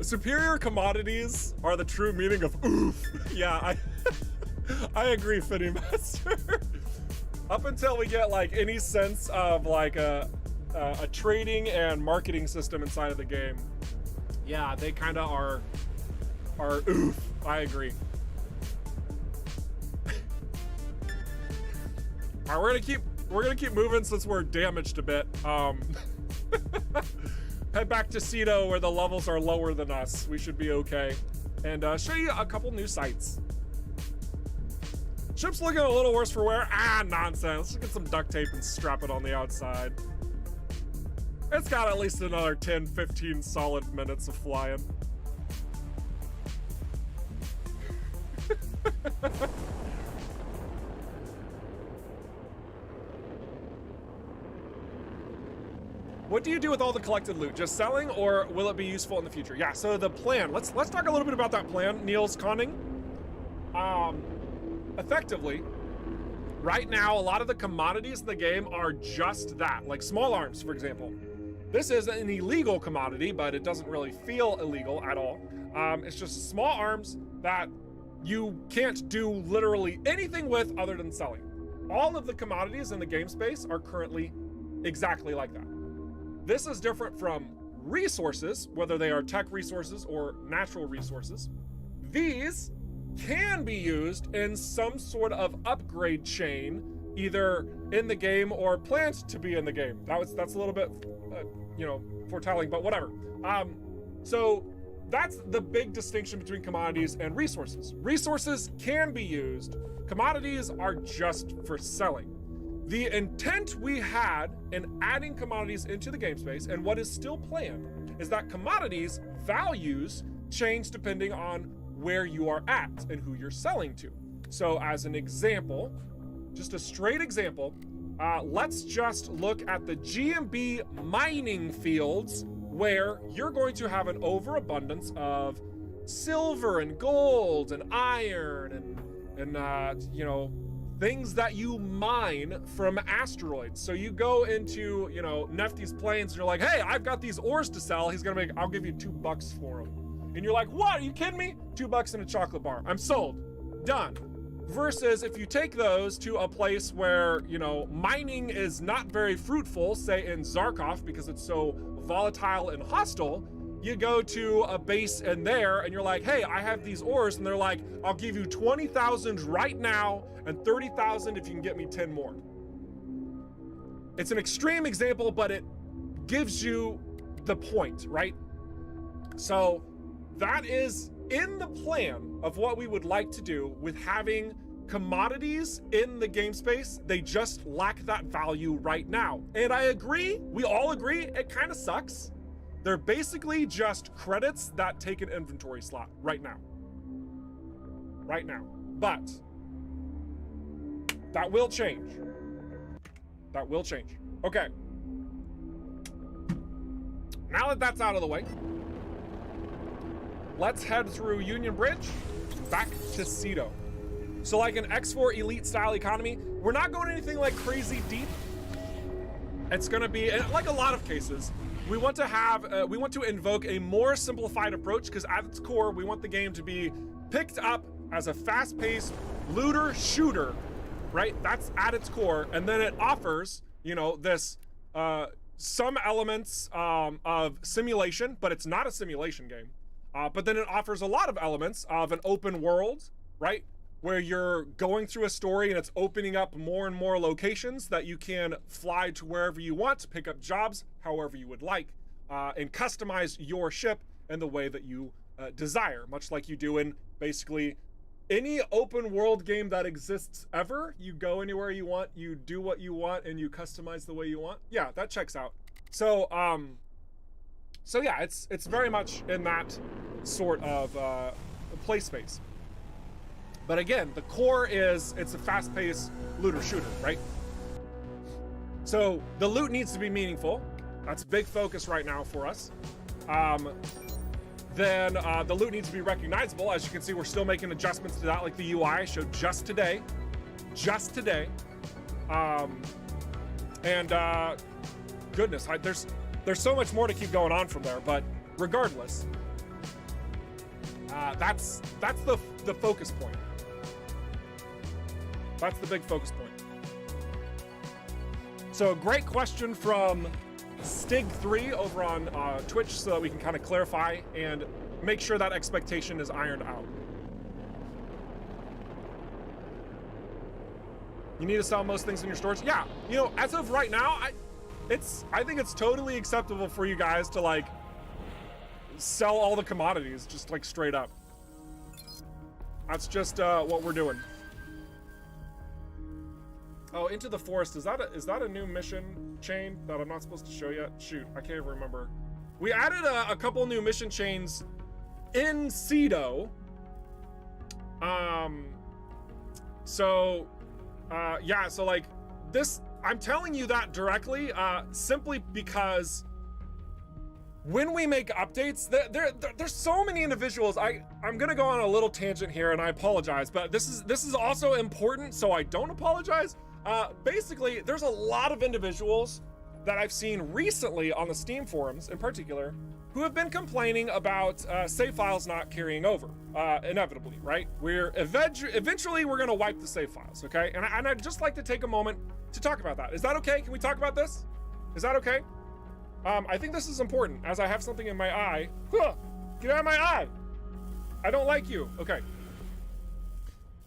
Superior commodities are the true meaning of oof. Yeah, I agree, Fitty Master. Up until we get like any sense of like a trading and marketing system inside of the game, yeah, they kind of are oof. I agree. All right, we're gonna keep moving since we're damaged a bit. Head back to Cedo where the levels are lower than us. We should be okay. And show you a couple new sites. Ship's looking a little worse for wear. Ah, nonsense. Let's get some duct tape and strap it on the outside. It's got at least another 10, 15 solid minutes of flying. What do you do with all the collected loot? Just selling, or will it be useful in the future? Yeah, so the plan. Let's talk a little bit about that plan, Niels Conning. Effectively, right now, a lot of the commodities in the game are just that, like small arms, for example. This is an illegal commodity, but it doesn't really feel illegal at all. It's just small arms that you can't do literally anything with other than selling. All of the commodities in the game space are currently exactly like that. This is different from resources, whether they are tech resources or natural resources. These can be used in some sort of upgrade chain, either in the game or planned to be in the game. That's a little bit, foretelling, but whatever. So that's the big distinction between commodities and resources. Resources can be used. Commodities are just for selling. The intent we had in adding commodities into the game space, and what is still planned, is that commodities values change depending on where you are at and who you're selling to. So as an example, just a straight example, let's just look at the GMB mining fields where you're going to have an overabundance of silver and gold and iron and things that you mine from asteroids. So you go into, Nefty's plains and you're like, hey, I've got these ores to sell. I'll give you $2 for them. And you're like, what? Are you kidding me? $2 in a chocolate bar. I'm sold. Done. Versus if you take those to a place where, mining is not very fruitful, say in Zarkov, because it's so volatile and hostile, you go to a base in there and you're like, hey, I have these ores, and they're like, I'll give you 20,000 right now and 30,000 if you can get me 10 more. It's an extreme example, but it gives you the point, right? So that is in the plan of what we would like to do with having commodities in the game space. They just lack that value right now. And I agree, we all agree, it kind of sucks. They're basically just credits that take an inventory slot right now. Right now. But that will change. That will change. Okay. Now that that's out of the way, let's head through Union Bridge back to Cedo. So like an X4 Elite style economy, we're not going anything like crazy deep. It's going to be, like a lot of cases, we want to invoke a more simplified approach, because at its core, we want the game to be picked up as a fast-paced looter shooter, right? That's at its core. And then it offers, you know, this, some elements of simulation, but it's not a simulation game. But then it offers a lot of elements of an open world, right? Where you're going through a story and it's opening up more and more locations that you can fly to wherever you want to pick up jobs however you would like, and customize your ship in the way that you desire, much like you do in basically any open world game that exists ever. You go anywhere you want, you do what you want, and you customize the way you want. Yeah, that checks out. So yeah, it's very much in that sort of play space. But again, the core is it's a fast-paced looter shooter, right? So the loot needs to be meaningful. That's a big focus right now for us. Then the loot needs to be recognizable. As you can see, we're still making adjustments to that, like the UI I showed just today. Goodness, there's so much more to keep going on from there, but regardless, that's the focus point. That's the big focus point. So great question from Stig3 over on Twitch, so that we can kind of clarify and make sure that expectation is ironed out. You need to sell most things in your stores? Yeah, you know, as of right now, I think it's totally acceptable for you guys to like sell all the commodities just like straight up. That's just what we're doing. Oh, Into the Forest, is that a new mission chain that I'm not supposed to show yet? Shoot, I can't remember. We added a couple new mission chains in Cedo. Yeah, so like this, I'm telling you that directly, simply because when we make updates, there's so many individuals. I'm gonna go on a little tangent here, and I apologize, but this is also important, so I don't apologize. Basically, there's a lot of individuals that I've seen recently on the Steam forums, in particular, who have been complaining about save files not carrying over, inevitably, right? Eventually we're gonna wipe the save files, okay? And I'd just like to take a moment to talk about that. Is that okay? Can we talk about this? Is that okay? I think this is important, as I have something in my eye. Huh, get out of my eye! I don't like you. Okay.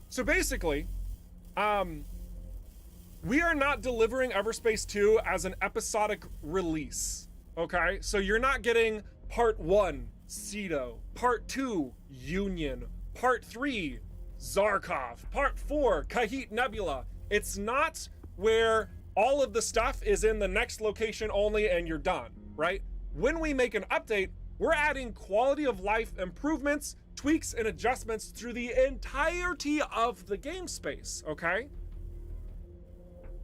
So basically, we are not delivering EVERSPACE 2 as an episodic release, okay? So you're not getting part 1, Cedo, part 2, Union, part 3, Zarkov, part 4, Kahit Nebula. It's not where all of the stuff is in the next location only and you're done, right? When we make an update, we're adding quality of life improvements, tweaks, and adjustments through the entirety of the game space, okay?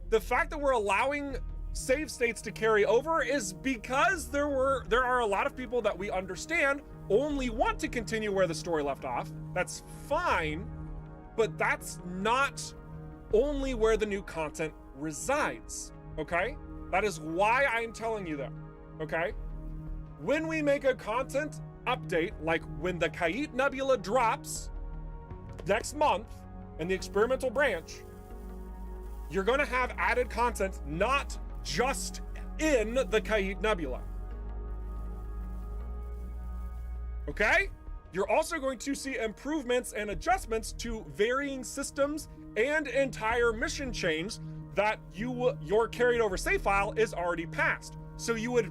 The fact that we're allowing save states to carry over is because there are a lot of people that we understand only want to continue where the story left off. That's fine, but that's not only where the new content resides, okay? That is why I'm telling you that, okay? When we make a content update, like when the Kahit Nebula drops next month in the experimental branch, you're gonna have added content, not just in the Kahit Nebula. Okay? You're also going to see improvements and adjustments to varying systems and entire mission chains that your carried over save file is already past. So you'd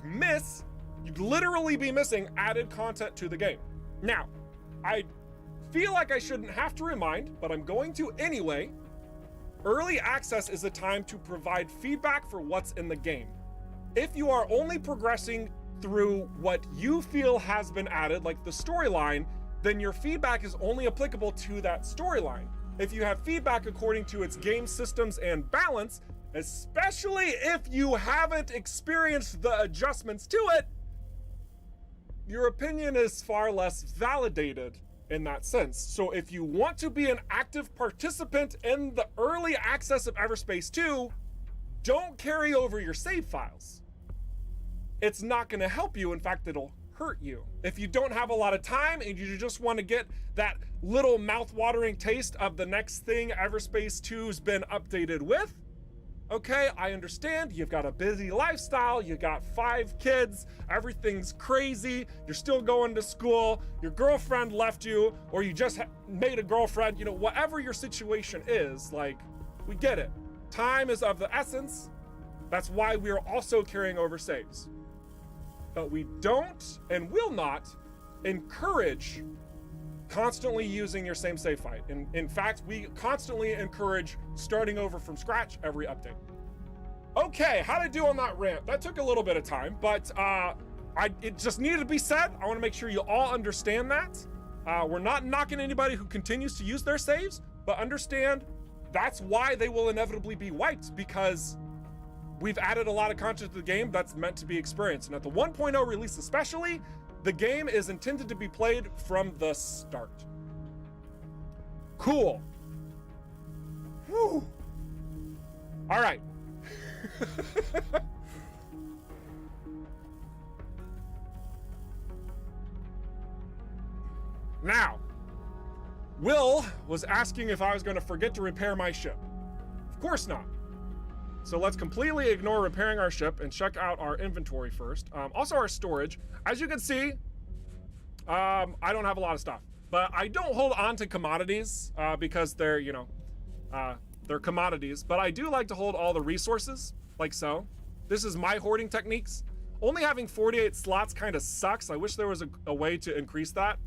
literally be missing added content to the game. Now, I feel like I shouldn't have to remind, but I'm going to anyway. Early access is a time to provide feedback for what's in the game. If you are only progressing through what you feel has been added, like the storyline, then your feedback is only applicable to that storyline. If you have feedback according to its game systems and balance, especially if you haven't experienced the adjustments to it, your opinion is far less validated in that sense. So if you want to be an active participant in the early access of EVERSPACE 2, don't carry over your save files. It's not going to help you. In fact, it'll hurt you. If you don't have a lot of time and you just want to get that little mouth-watering taste of the next thing EVERSPACE 2's been updated with, okay, I understand. You've got a busy lifestyle, you got 5 kids, everything's crazy, you're still going to school, your girlfriend left you, or you just made a girlfriend, you know, whatever your situation is, like, we get it. Time is of the essence. That's why we're also carrying over saves. But we don't and will not encourage constantly using your same save file. In fact, we constantly encourage starting over from scratch every update. Okay, how'd I do on that rant? That took a little bit of time, but it just needed to be said. I want to make sure you all understand that. We're not knocking anybody who continues to use their saves, but understand that's why they will inevitably be wiped, because we've added a lot of content to the game that's meant to be experienced. And at the 1.0 release especially, the game is intended to be played from the start. Cool. Whew. All right. Now, Will was asking if I was going to forget to repair my ship. Of course not. So let's completely ignore repairing our ship and check out our inventory first. Also our storage. As you can see, I don't have a lot of stuff, but I don't hold on to commodities because they're, you know, they're commodities, but I do like to hold all the resources, like so. This is my hoarding techniques. Only having 48 slots kind of sucks. I wish there was a way to increase that.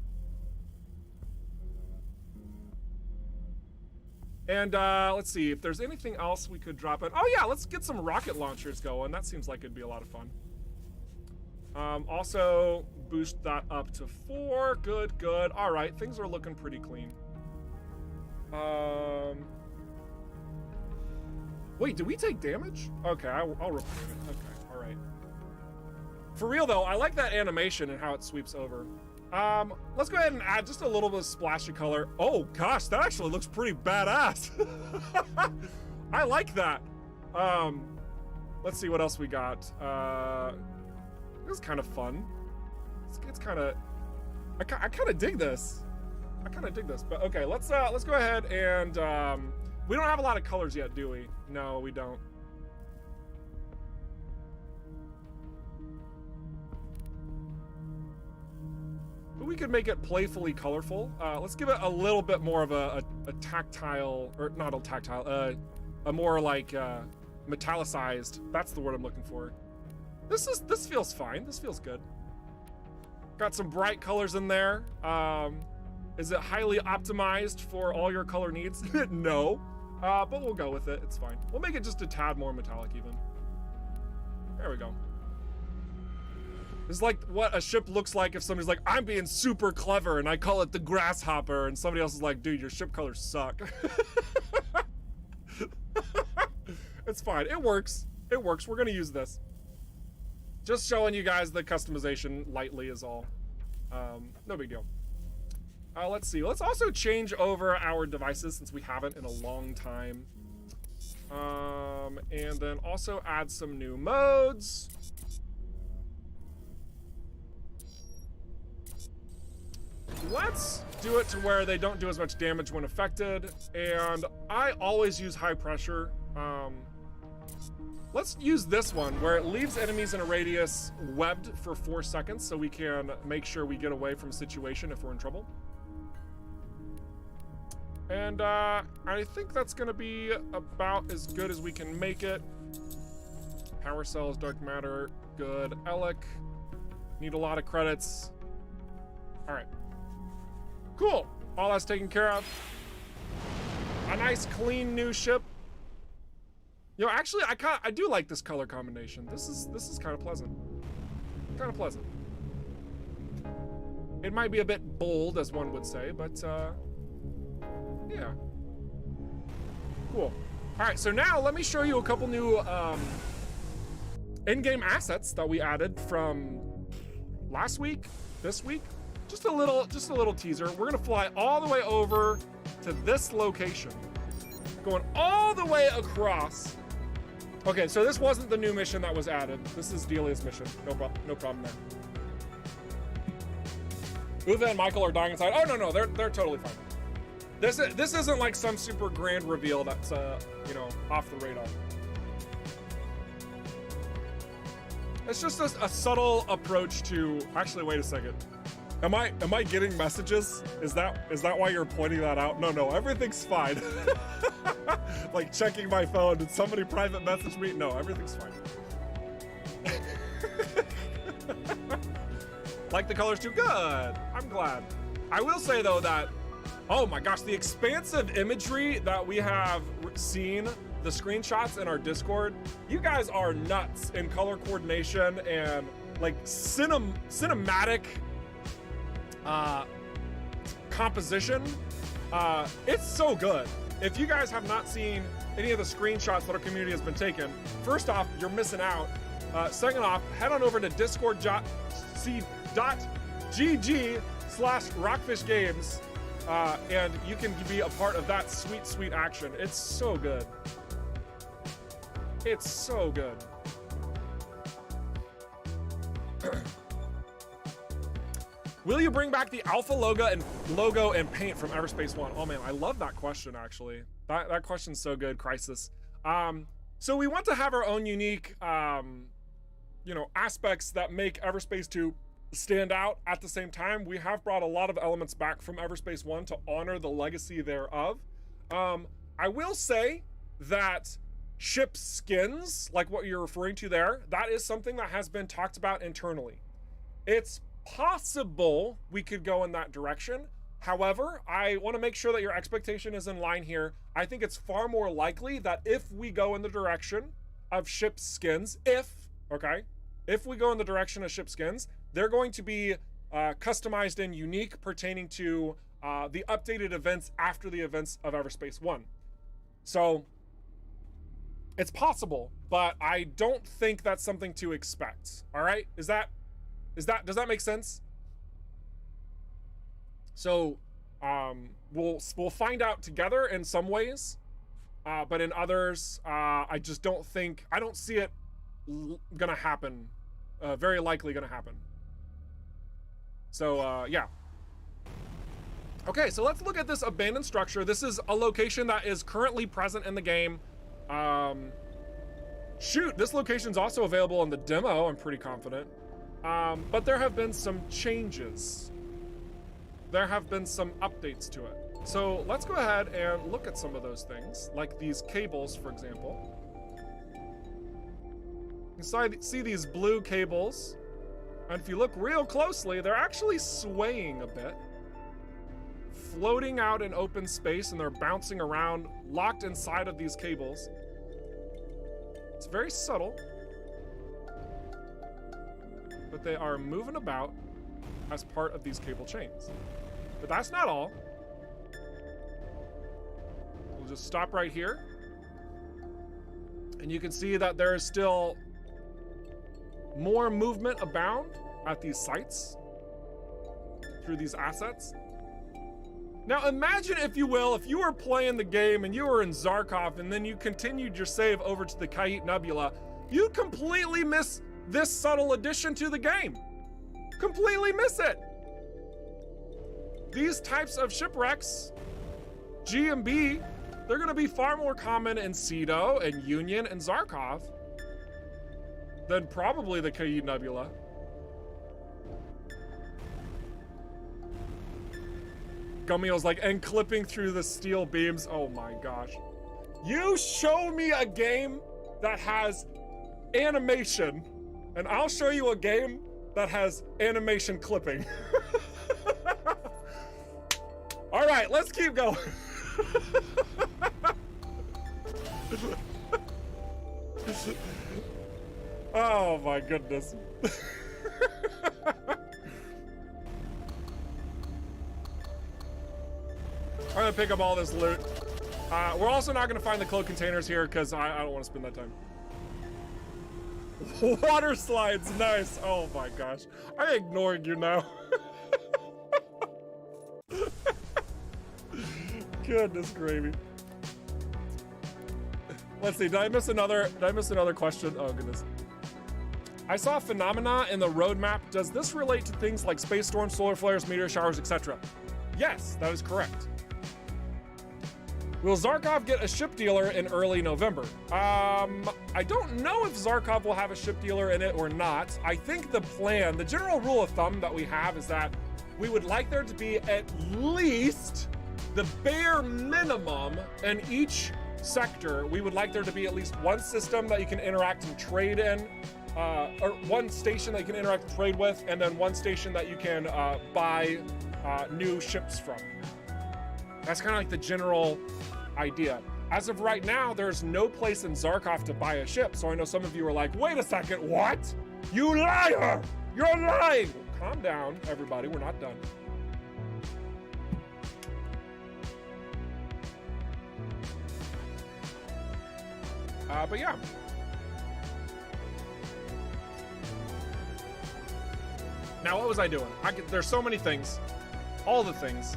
And let's see if there's anything else we could drop in. Oh yeah, let's get some rocket launchers going. That seems like it'd be a lot of fun. Also boost that up to 4. Good, good. All right, things are looking pretty clean. Wait, did we take damage? Okay, I'll report it. Okay, all right. For real though, I like that animation and how it sweeps over. Let's go ahead and add just a little bit of splash of color. Oh gosh, that actually looks pretty badass. I like that. Let's see what else we got. This is kind of fun. It's kind of, I kind of dig this. I kind of dig this, but okay, let's go ahead and, we don't have a lot of colors yet, do we? No, we don't. But we could make it playfully colorful. Let's give it a little bit more of a tactile, or not a tactile, a more like metallicized. That's the word I'm looking for. This feels fine. This feels good. Got some bright colors in there. Is it highly optimized for all your color needs? No, but we'll go with it. It's fine. We'll make it just a tad more metallic even. There we go. This is like what a ship looks like if somebody's like, I'm being super clever and I call it the grasshopper, and somebody else is like, dude, your ship colors suck. It's fine. It works. It works. We're gonna use this. Just showing you guys the customization lightly is all. No big deal. Let's see. Let's also change over our devices since we haven't in a long time. And then also add some new modes. Let's do it to where they don't do as much damage when affected, and I always use high pressure. Let's use this one where it leaves enemies in a radius webbed for 4 seconds so we can make sure we get away from a situation if we're in trouble. And I think that's gonna be about as good as we can make it. Power cells, dark matter, good. Alec, need a lot of credits. All right. Cool, all that's taken care of. A nice clean new ship. You know, actually, I do like this color combination. This is kind of pleasant. Kind of pleasant. It might be a bit bold, as one would say, but yeah. Cool. All right, so now let me show you a couple new in-game assets that we added from last week, this week. Just a little teaser. We're gonna fly all the way over to this location, going all the way across Okay, so this wasn't the new mission that was added. This is Delia's mission. No problem there. Uwe and Michael are dying inside. Oh no, they're totally fine. This isn't like some super grand reveal that's you know, off the radar. It's just a subtle approach to. Actually, wait a second. Am I getting messages? Is that why you're pointing that out? No, everything's fine. Like checking my phone. Did somebody private message me? No, everything's fine. Like the colors too? Good. I'm glad. I will say though that, oh my gosh, the expansive imagery that we have seen, the screenshots in our Discord, you guys are nuts in color coordination and like cinematic composition. It's so good. If you guys have not seen any of the screenshots that our community has been taking, first off, you're missing out. Second off, head on over to discord.gg/ROCKFISH Games, and you can be a part of that sweet action. It's so good. It's so good. Will you bring back the alpha logo and paint from EVERSPACE 1? Oh man, I love that question actually. That question's so good, Crisis. So we want to have our own unique you know, aspects that make EVERSPACE 2 stand out. At the same time, we have brought a lot of elements back from EVERSPACE 1 to honor the legacy thereof. I will say that ship skins, like what you're referring to there, that is something that has been talked about internally. It's possible we could go in that direction. However, I want to make sure that your expectation is in line here. I think it's far more likely that if we go in the direction of ship skins, if we go in the direction of ship skins, they're going to be customized and unique pertaining to the updated events after the events of EVERSPACE 1. So it's possible, but I don't think that's something to expect. All right, does that make sense? So we'll find out together in some ways, but in others, I just don't see it gonna happen. Very likely gonna happen. So yeah. Okay, so let's look at this abandoned structure. This is a location that is currently present in the game. Shoot, this location's also available in the demo, I'm pretty confident. But there have been some changes. There have been some updates to it. So let's go ahead and look at some of those things, like these cables, for example. You see these blue cables, and if you look real closely, they're actually swaying a bit, floating out in open space, and they're bouncing around, locked inside of these cables. It's very subtle, but they are moving about as part of these cable chains. But that's not all. We'll just stop right here, and you can see that there is still more movement abound at these sites through these assets. Now imagine, if you will, if you were playing the game and you were in Zarkov and then you continued your save over to the Kayit Nebula, you'd completely miss this subtle addition to the game. Completely miss it. These types of shipwrecks, G and B, they're gonna be far more common in Cedo and Union and Zarkov than probably the Kayit Nebula. Gummio's like, and clipping through the steel beams. Oh my gosh. You show me a game that has animation, and I'll show you a game that has animation clipping. All right, let's keep going. Oh my goodness. I'm gonna pick up all this loot. We're also not gonna find the cloak containers here because I don't want to spend that time. Water slides, nice. Oh my gosh. I ignored you now. Goodness gravy. Let's see. Did I miss another question? Oh goodness. I saw phenomena in the roadmap. Does this relate to things like space storms, solar flares, meteor showers, etc.? Yes, that is correct. Will Zarkov get a ship dealer in early November? I don't know if Zarkov will have a ship dealer in it or not. I think the plan, the general rule of thumb that we have is that we would like there to be at least the bare minimum in each sector. We would like there to be at least one system that you can interact and trade in, or one station that you can interact and trade with, and then one station that you can buy new ships from. That's kind of like the general idea. As of right now, there's no place in Zarkov to buy a ship. So I know some of you are like, wait a second, what? You liar! You're lying! Well, calm down, everybody, we're not done. But yeah. Now, what was I doing? There's so many things. All the things.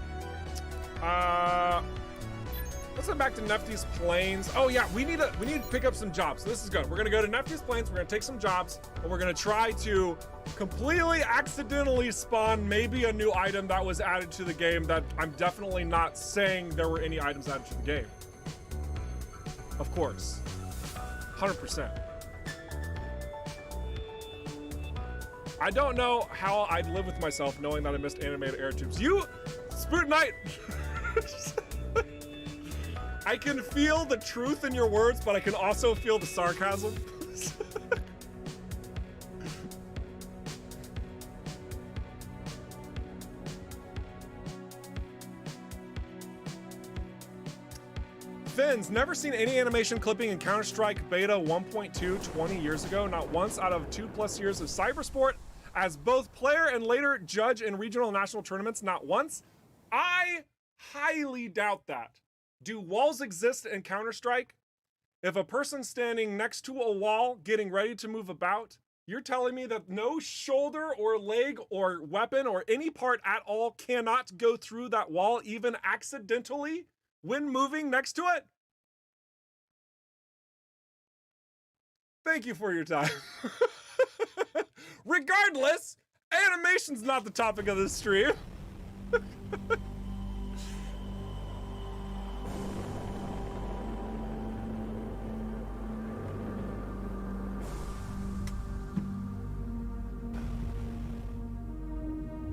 Let's go back to Nefty's Plains. Oh yeah, we need to pick up some jobs. So this is good. We're gonna go to Nefty's Plains. We're gonna take some jobs, and we're gonna try to completely accidentally spawn maybe a new item that was added to the game. That I'm definitely not saying there were any items added to the game. Of course, 100%. I don't know how I'd live with myself knowing that I missed animated air tubes. You, Spoot Knight. I can feel the truth in your words, but I can also feel the sarcasm. Fins, never seen any animation clipping in Counter-Strike Beta 1.2 20 years ago. Not once out of 2+ years of cybersport. As both player and later judge in regional and national tournaments, not once. I highly doubt that. Do walls exist in Counter-Strike? If a person's standing next to a wall getting ready to move about, you're telling me that no shoulder or leg or weapon or any part at all cannot go through that wall even accidentally when moving next to it? Thank you for your time. Regardless, animation's not the topic of this stream.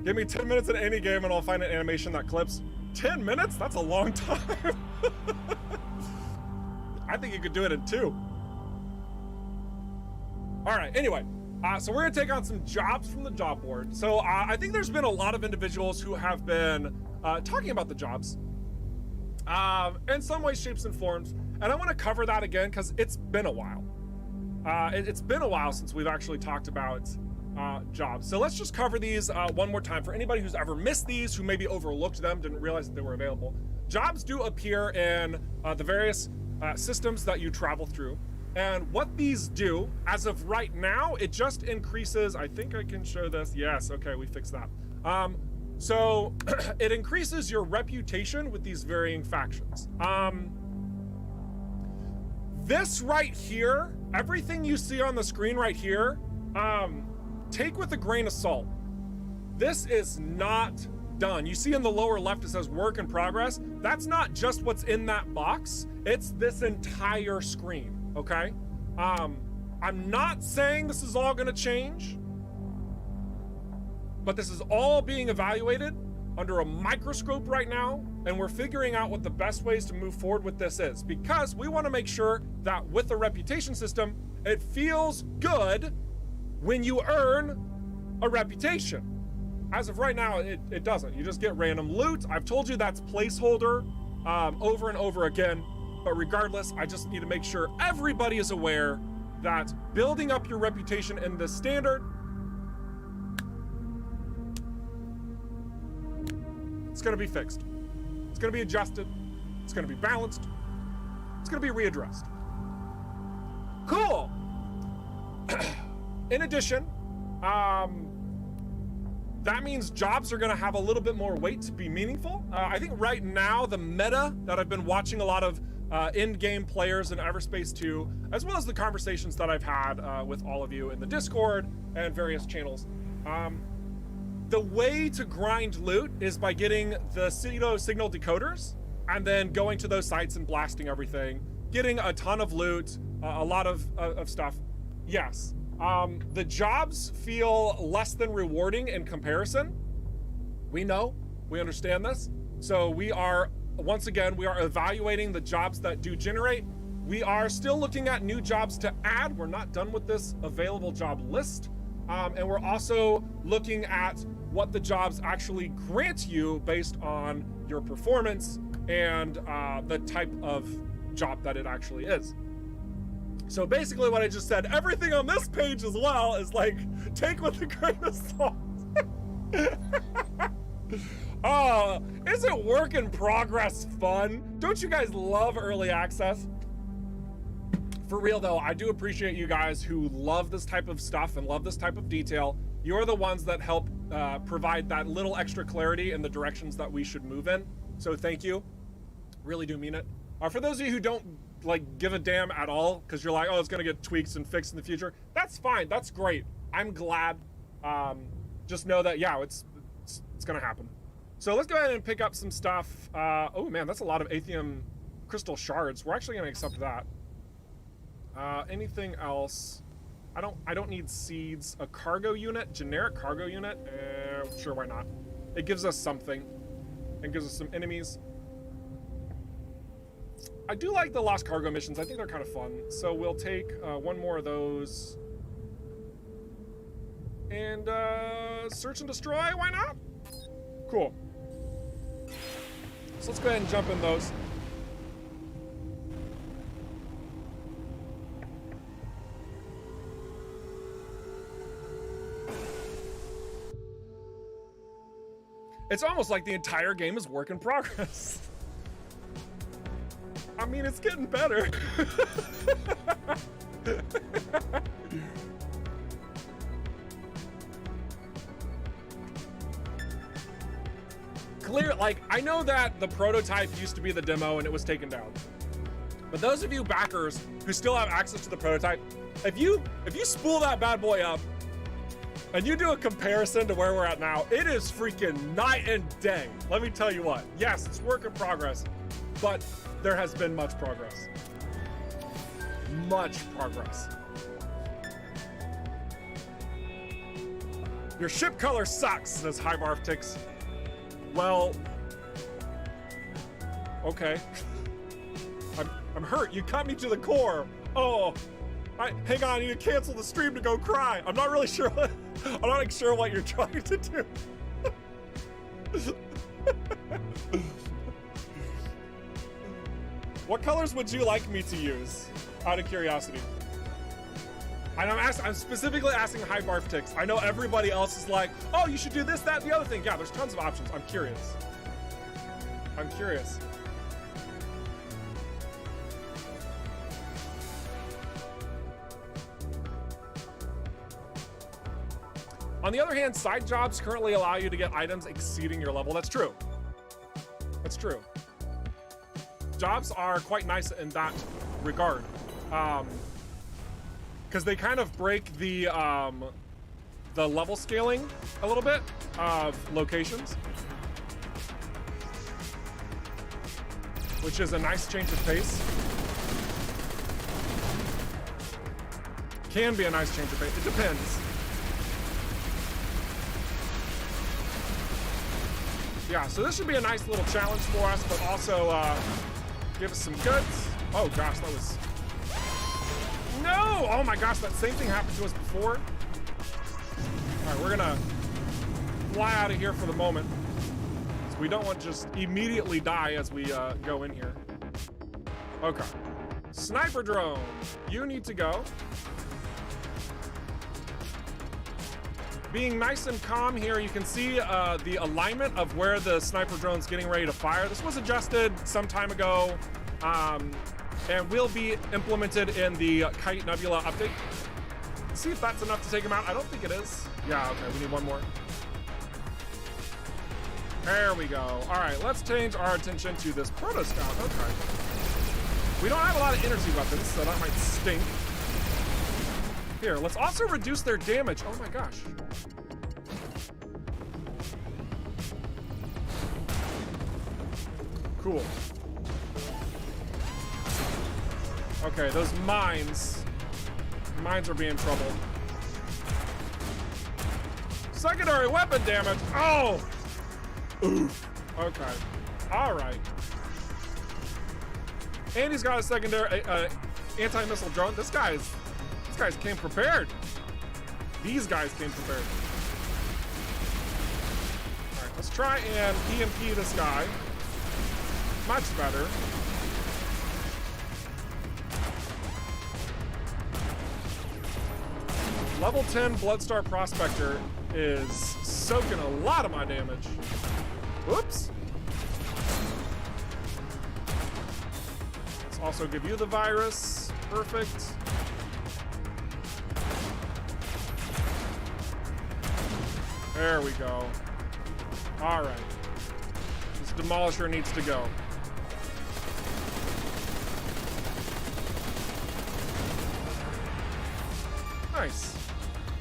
Give me 10 minutes in any game and I'll find an animation that clips. 10 minutes? That's a long time. I think you could do it in 2. All right, anyway. So we're gonna take on some jobs from the job board. So I think there's been a lot of individuals who have been talking about the jobs in some ways, shapes, and forms. And I wanna cover that again because it's been a while. It's been a while since we've actually talked about jobs. So let's just cover these one more time. For anybody who's ever missed these, who maybe overlooked them, didn't realize that they were available. Jobs do appear in the various systems that you travel through. And what these do, as of right now, it just increases, I think I can show this. Yes, okay, we fixed that. So it increases your reputation with these varying factions. This right here, everything you see on the screen right here, take with a grain of salt. This is not done. You see in the lower left, it says work in progress. That's not just what's in that box. It's this entire screen, okay? I'm not saying this is all gonna change, but this is all being evaluated under a microscope right now, and we're figuring out what the best ways to move forward with this is, because we wanna make sure that with the reputation system, it feels good when you earn a reputation. As of right now, it doesn't. You just get random loot. I've told you that's placeholder over and over again, but regardless, I just need to make sure everybody is aware that building up your reputation in this standard, it's gonna be fixed. It's gonna be adjusted. It's gonna be balanced. It's gonna be readdressed. Cool. In addition, that means jobs are gonna have a little bit more weight to be meaningful. I think right now, the meta that I've been watching a lot of in-game players in EVERSPACE 2, as well as the conversations that I've had with all of you in the Discord and various channels. The way to grind loot is by getting the pseudo signal decoders and then going to those sites and blasting everything, getting a ton of loot, a lot of stuff. Yes, the jobs feel less than rewarding in comparison. We know, we understand this. So we are, once again, we are evaluating the jobs that do generate. We are still looking at new jobs to add. We're not done with this available job list. And we're also looking at what the jobs actually grant you based on your performance and the type of job that it actually is. So basically what I just said, everything on this page as well is like, take with a grain of salt. Oh, isn't work in progress fun? Don't you guys love early access? For real though, I do appreciate you guys who love this type of stuff and love this type of detail. You're the ones that help provide that little extra clarity in the directions that we should move in. So thank you, really do mean it. For those of you who don't like give a damn at all, because you're like, oh, it's gonna get tweaked and fixed in the future, that's fine, that's great. I'm glad. Just know that, yeah, it's gonna happen. So let's go ahead and pick up some stuff. Oh man, that's a lot of Aethium crystal shards. We're actually gonna accept that. Anything else? I don't need seeds. A cargo unit, generic cargo unit. Sure, why not? It gives us something. It gives us some enemies. I do like the lost cargo missions. I think they're kind of fun. So we'll take one more of those. And search and destroy, why not? Cool. So let's go ahead and jump in those. It's almost like the entire game is work in progress. I mean, it's getting better. Clear, like, I know that the prototype used to be the demo and it was taken down. But those of you backers who still have access to the prototype, if you spool that bad boy up and you do a comparison to where we're at now, it is freaking night and day. Let me tell you what. Yes, it's work in progress, but there has been much progress. Much progress. Your ship color sucks, says Hybarftix. Well, okay. I'm hurt. You cut me to the core. Oh, hang on. I need to cancel the stream to go cry. I'm not really sure. I'm not sure what you're trying to do. What colors would you like me to use? Out of curiosity. And I'm specifically asking Hybarftix. I know everybody else is like, oh, you should do this, that, and the other thing. Yeah, there's tons of options. I'm curious. I'm curious. On the other hand, side jobs currently allow you to get items exceeding your level. That's true. That's true. Jobs are quite nice in that regard. Because they kind of break the level scaling a little bit of locations, which is a nice change of pace. Can be a nice change of pace. It depends. Yeah, so this should be a nice little challenge for us, but also give us some goods. Oh gosh, that was... No! Oh my gosh, that same thing happened to us before. All right, we're gonna fly out of here for the moment. So we don't want to just immediately die as we go in here. Okay. Sniper drone, you need to go. Being nice and calm here, you can see the alignment of where the sniper drone's getting ready to fire. This was adjusted some time ago. And will be implemented in the Kite Nebula update. Let's see if that's enough to take him out. I don't think it is. Yeah, okay, we need one more. There we go. All right, let's change our attention to this proto scout. Okay. We don't have a lot of energy weapons, so that might stink. Here, let's also reduce their damage. Oh my gosh. Cool. Okay, those mines are being trouble. Secondary weapon damage. Oh. Oof. Okay. All right. And he's got a secondary anti-missile drone. These guys came prepared. These guys came prepared. All right, let's try and EMP this guy. Much better. Level 10 Bloodstar Prospector is soaking a lot of my damage. Whoops. Let's also give you the virus. Perfect. There we go. All right. This Demolisher needs to go. Nice.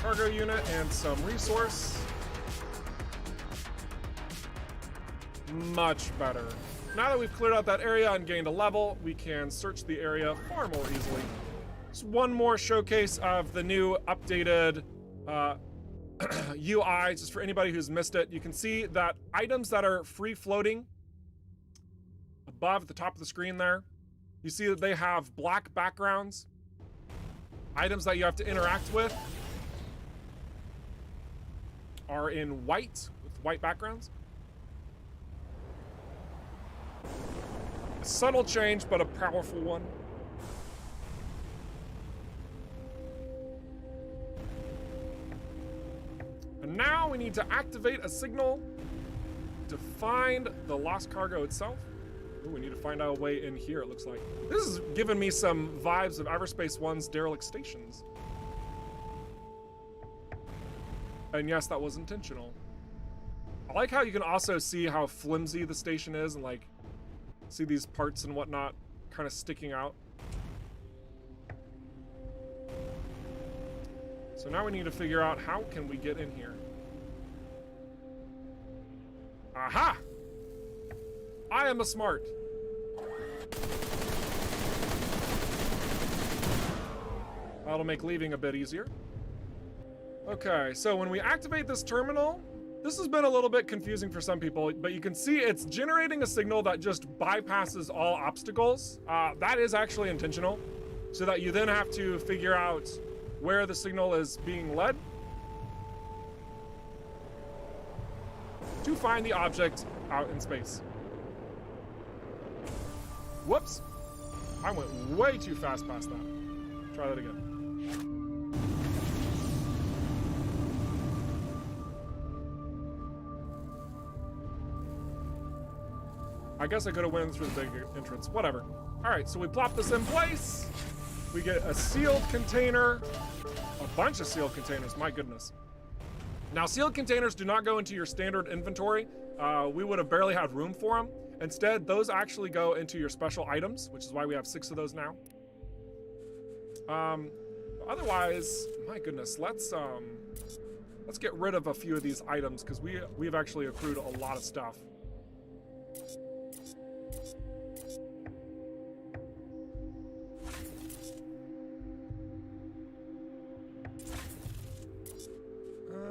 Cargo unit and some resource. Much better. Now that we've cleared out that area and gained a level, we can search the area far more easily. Just one more showcase of the new updated UI, just for anybody who's missed it. You can see that items that are free floating above at the top of the screen there, you see that they have black backgrounds. Items that you have to interact with are in white, with white backgrounds. A subtle change, but a powerful one. And now we need to activate a signal to find the lost cargo itself. Ooh, we need to find our way in here, it looks like. This is giving me some vibes of Everspace 1's derelict stations. And yes, that was intentional. I like how you can also see how flimsy the station is and like see these parts and whatnot kind of sticking out. So now we need to figure out how can we get in here. Aha! I am a smart. That'll make leaving a bit easier. Okay, so when we activate this terminal, this has been a little bit confusing for some people, but you can see it's generating a signal that just bypasses all obstacles. That is actually intentional, so that you then have to figure out where the signal is being led to find the object out in space. Whoops. I went way too fast past that. Try that again. I guess I could have went through the big entrance. Whatever. All right, so we plop this in place. We get a sealed container. A bunch of sealed containers, my goodness. Now, sealed containers do not go into your standard inventory. We would have barely had room for them. Instead, those actually go into your special items, which is why we have 6 of those now. Otherwise, my goodness, let's get rid of a few of these items because we've actually accrued a lot of stuff.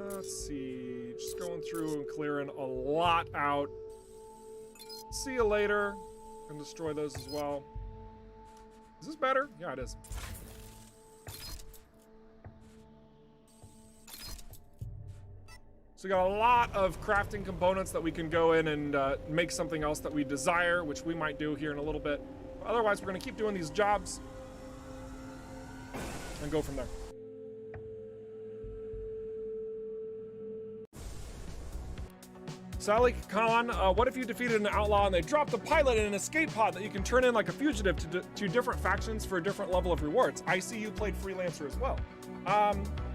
Let's see, just going through and clearing a lot out. See you later. And destroy those as well. Is this better? Yeah, it is. So we got a lot of crafting components that we can go in and make something else that we desire, which we might do here in a little bit. Otherwise, we're gonna keep doing these jobs and go from there. Sally Khan, what if you defeated an outlaw and they dropped the pilot in an escape pod that you can turn in like a fugitive to different factions for a different level of rewards? I see you played freelancer as well.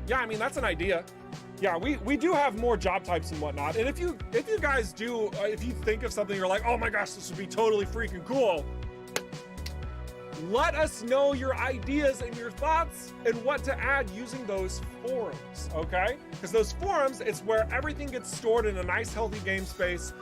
Yeah, I mean, that's an idea. Yeah, we do have more job types and whatnot. And if you guys do, if you think of something, you're like, oh my gosh, this would be totally freaking cool. let us know your ideas and your thoughts and what to add using those forums, okay? Because those forums, it's where everything gets stored in a nice, healthy game space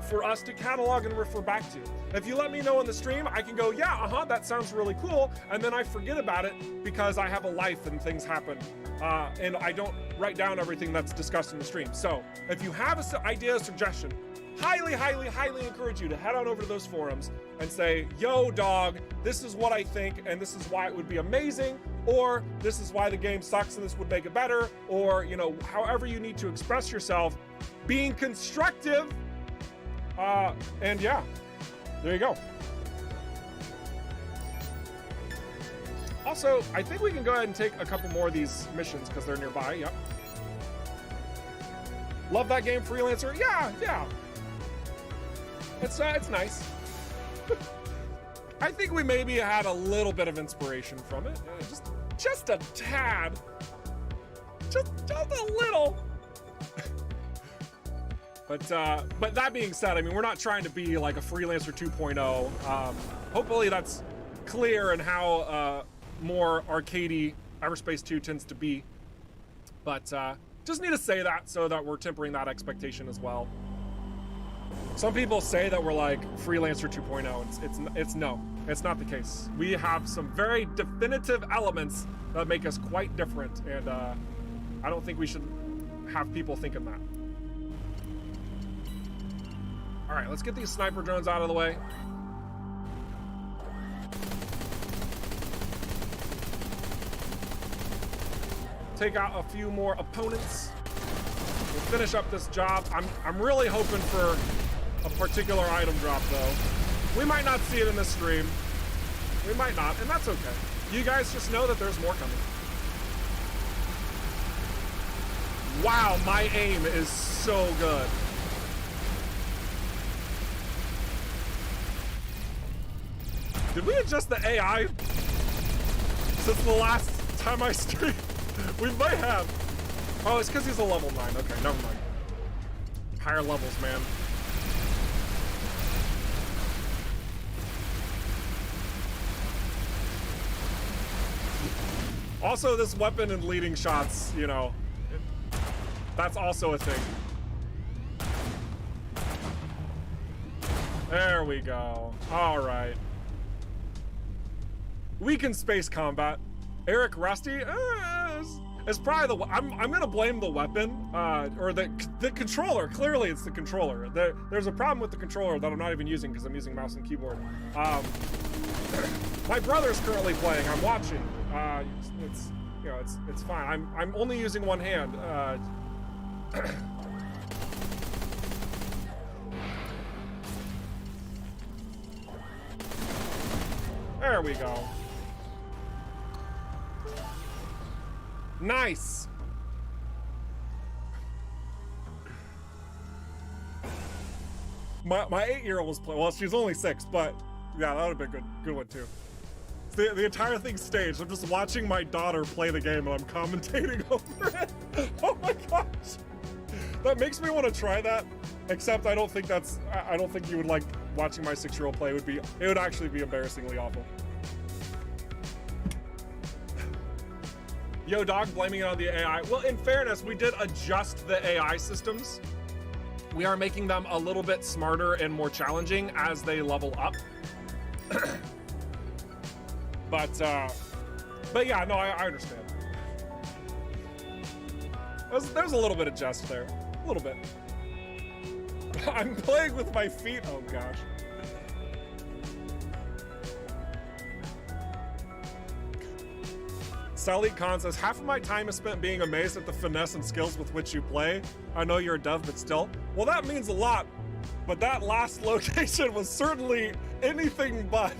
for us to catalog and refer back to. If you let me know in the stream, I can go, yeah, that sounds really cool, and then I forget about it because I have a life and things happen, and I don't write down everything that's discussed in the stream. So if you have an idea, a suggestion, highly, highly, highly encourage you to head on over to those forums and say, yo, dog, this is what I think, and this is why it would be amazing, or this is why the game sucks and this would make it better, or, you know, however you need to express yourself, being constructive, and yeah, there you go. Also, I think we can go ahead and take a couple more of these missions because they're nearby, yep. Love that game, Freelancer, yeah. It's nice. I think we maybe had a little bit of inspiration from it. Just a tad. Just a little. But that being said, I mean, we're not trying to be like a Freelancer 2.0. Hopefully that's clear in how more arcadey Everspace 2 tends to be. But just need to say that so that we're tempering that expectation as well. Some people say that we're like Freelancer 2.0. It's no, it's not the case. We have some very definitive elements that make us quite different, and I don't think we should have people thinking that. All right, let's get these sniper drones out of the way. Take out a few more opponents. We'll finish up this job. I'm really hoping for a particular item drop, though. We might not see it in this stream. We might not, and that's okay. You guys just know that there's more coming. Wow, my aim is so good. Did we adjust the AI since the last time I streamed? We might have. Oh, it's because he's a level 9. Okay, never mind. Higher levels, man. Also, this weapon and leading shots, you know, that's also a thing. There we go. All right. Weakened space combat. Eric Rusty? It's probably the... I'm gonna blame the weapon, or the controller. Clearly, it's the controller. There's a problem with the controller that I'm not even using because I'm using mouse and keyboard. My brother's currently playing. I'm watching. It's you know it's fine. I'm only using one hand. There we go. Nice. My 8-year-old was playing. Well, she's only 6, but yeah, that would have been good one too. The entire thing's staged. I'm just watching my daughter play the game and I'm commentating over it. Oh my gosh. That makes me want to try that. Except I don't think you would like watching my 6-year-old play. It would actually be embarrassingly awful. Yo, dog, blaming it on the AI. Well, in fairness, we did adjust the AI systems. We are making them a little bit smarter and more challenging as they level up. But yeah, no, I understand. There's a little bit of jest there. A little bit. I'm playing with my feet. Oh, gosh. Sally Khan says, half of my time is spent being amazed at the finesse and skills with which you play. I know you're a dev, but still. Well, that means a lot. But that last location was certainly anything but.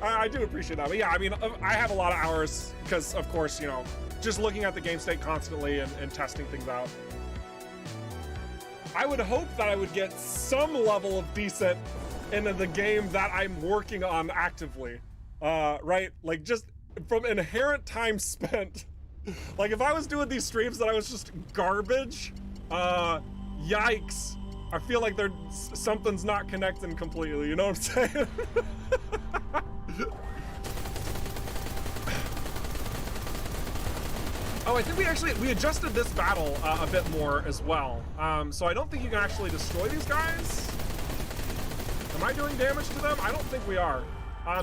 I do appreciate that. But yeah, I mean, I have a lot of hours because, of course, you know, just looking at the game state constantly and testing things out. I would hope that I would get some level of decent into the game that I'm working on actively. Right? Like, just from inherent time spent. Like, if I was doing these streams that I was just garbage, yikes. I feel like something's not connecting completely, you know what I'm saying? Oh, I think we adjusted this battle a bit more as well. So I don't think you can actually destroy these guys. Am I doing damage to them? I don't think we are.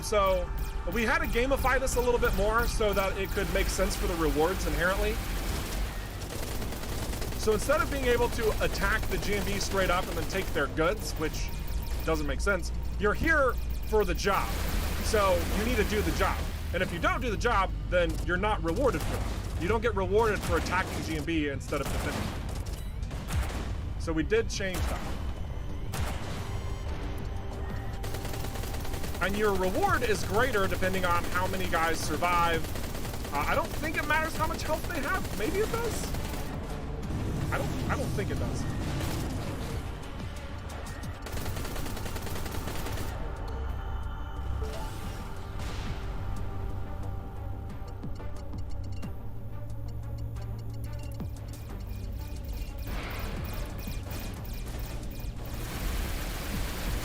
So we had to gamify this a little bit more so that it could make sense for the rewards inherently. So instead of being able to attack the GMB straight up and then take their goods, which doesn't make sense, you're here for the job. So you need to do the job. And if you don't do the job, then you're not rewarded for it. You don't get rewarded for attacking GMB instead of defending. So we did change that. And your reward is greater depending on how many guys survive. I don't think it matters how much health they have. Maybe it does. I don't think it does.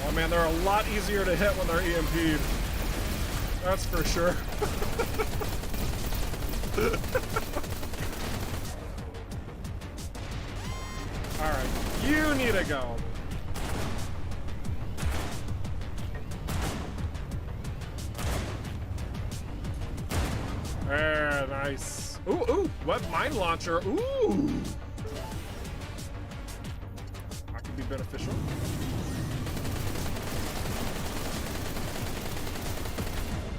Oh man, they're a lot easier to hit when they're EMP'd. That's for sure. All right, you need to go. There, nice. Ooh, web mine launcher. Ooh. That could be beneficial.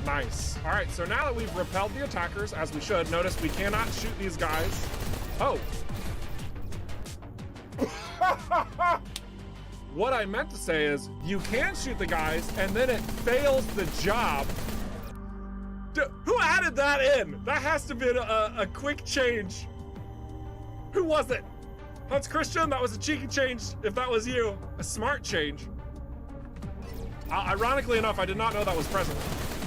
Nice. All right, so now that we've repelled the attackers, as we should, notice we cannot shoot these guys. Oh. What I meant to say is you can shoot the guys and then it fails the job. Who added that in? That has to be a quick change. Who was it? Hans Christian? That was a cheeky change if that was you. A smart change. Ironically enough, I did not know that was present.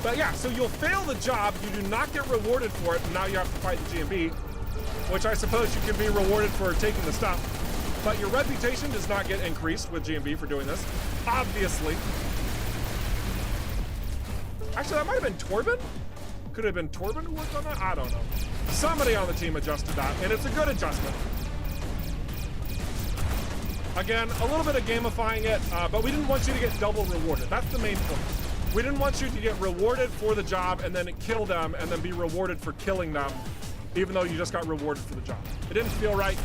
But yeah, so you'll fail the job, you do not get rewarded for it, and now you have to fight the GMB, which I suppose you can be rewarded for taking the stuff. But your reputation does not get increased with GMB for doing this, obviously. Actually, that might have been Torben? Could have been Torben who worked on that? I don't know. Somebody on the team adjusted that, and it's a good adjustment. Again, a little bit of gamifying it, but we didn't want you to get double rewarded. That's the main point. We didn't want you to get rewarded for the job and then kill them and then be rewarded for killing them, even though you just got rewarded for the job. It didn't feel right.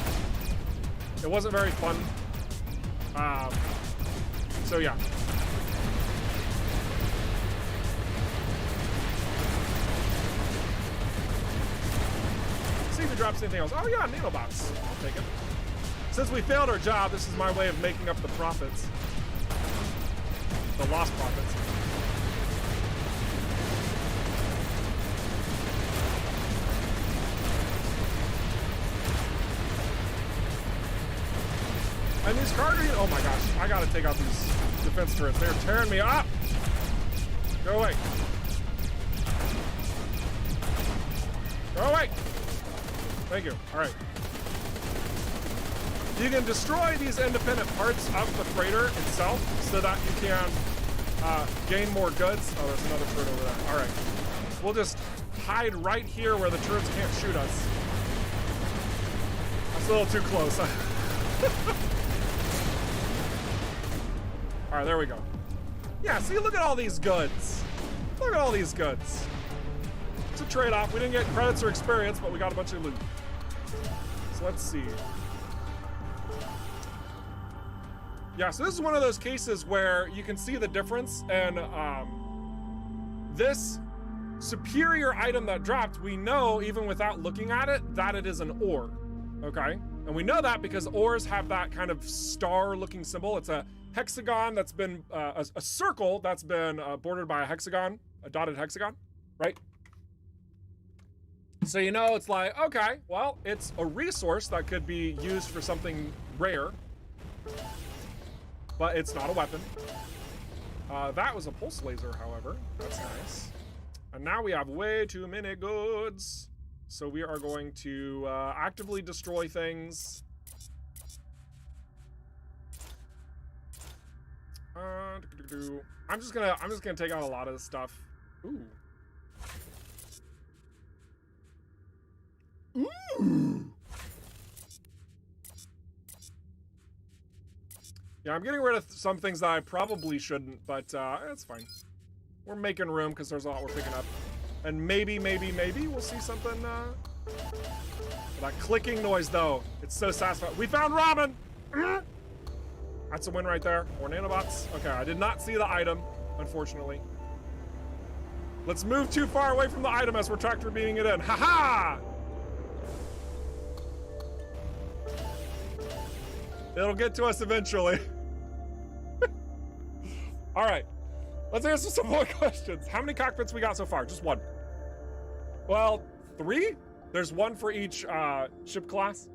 It wasn't very fun. So yeah. See if he drops anything else. Oh yeah, nanobots. I'll take it. Since we failed our job, this is my way of making up the profits. The lost profits. And these Carter, oh my gosh, I gotta take out these defense turrets. They're tearing me up. Go away. Go away. Thank you. All right. You can destroy these independent parts of the freighter itself so that you can gain more goods. Oh, there's another turret over there. All right. We'll just hide right here where the turrets can't shoot us. That's a little too close. All right, there we go. Yeah, see, look at all these goods. Look at all these goods. It's a trade-off. We didn't get credits or experience, but we got a bunch of loot. So let's see. Yeah, so this is one of those cases where you can see the difference, and this superior item that dropped, we know, even without looking at it, that it is an ore, okay? And we know that because ores have that kind of star-looking symbol. It's a hexagon that's been, a circle that's been bordered by a hexagon, a dotted hexagon, right? So you know, it's like, okay, well, it's a resource that could be used for something rare, but it's not a weapon. That was a pulse laser, however. That's nice. And now we have way too many goods. So we are going to actively destroy things. I'm just gonna take out a lot of this stuff. Ooh. Ooh. Yeah, I'm getting rid of some things that I probably shouldn't, but it's fine. We're making room because there's a lot we're picking up. And maybe we'll see something. That clicking noise, though, it's so satisfying. We found Robin! That's a win right there. More nanobots. Okay, I did not see the item, unfortunately. Let's move too far away from the item as we're tractor beaming it in. Ha-ha! It'll get to us eventually. All right, let's answer some more questions. How many cockpits we got so far? Just one. Well, 3? There's one for each ship class.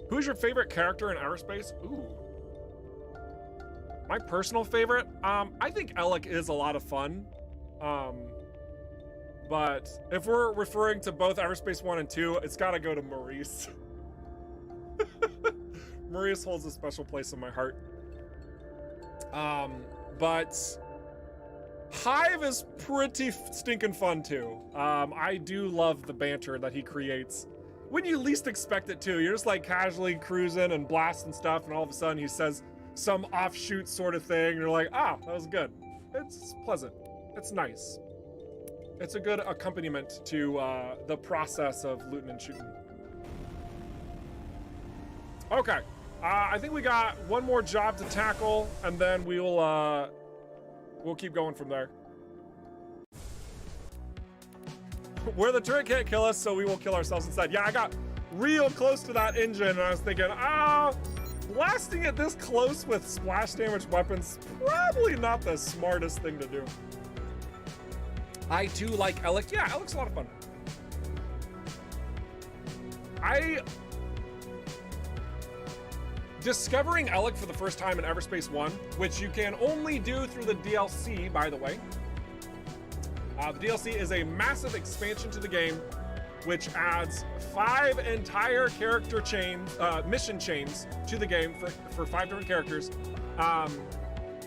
Who's your favorite character in EVERSPACE? Ooh. My personal favorite? I think Alec is a lot of fun. But if we're referring to both EVERSPACE 1 and 2, it's gotta go to Maurice. Maurice holds a special place in my heart. But Hive is pretty stinking fun too. I do love the banter that he creates. When you least expect it to, you're just like casually cruising and blasting stuff, and all of a sudden he says some offshoot sort of thing, and you're like, ah, that was good. It's pleasant. It's nice. It's a good accompaniment to the process of looting and shooting. Okay, I think we got one more job to tackle, and then we'll keep going from there. Where the turret can't kill us, so we will kill ourselves instead. Yeah, I got real close to that engine, and I was thinking, blasting it this close with splash damage weapons, probably not the smartest thing to do. I too like Alec. Yeah, Alec's a lot of fun. Discovering Alec for the first time in EVERSPACE 1, which you can only do through the DLC, by the way. The DLC is a massive expansion to the game, which adds 5 entire character chains, mission chains to the game for 5 different characters,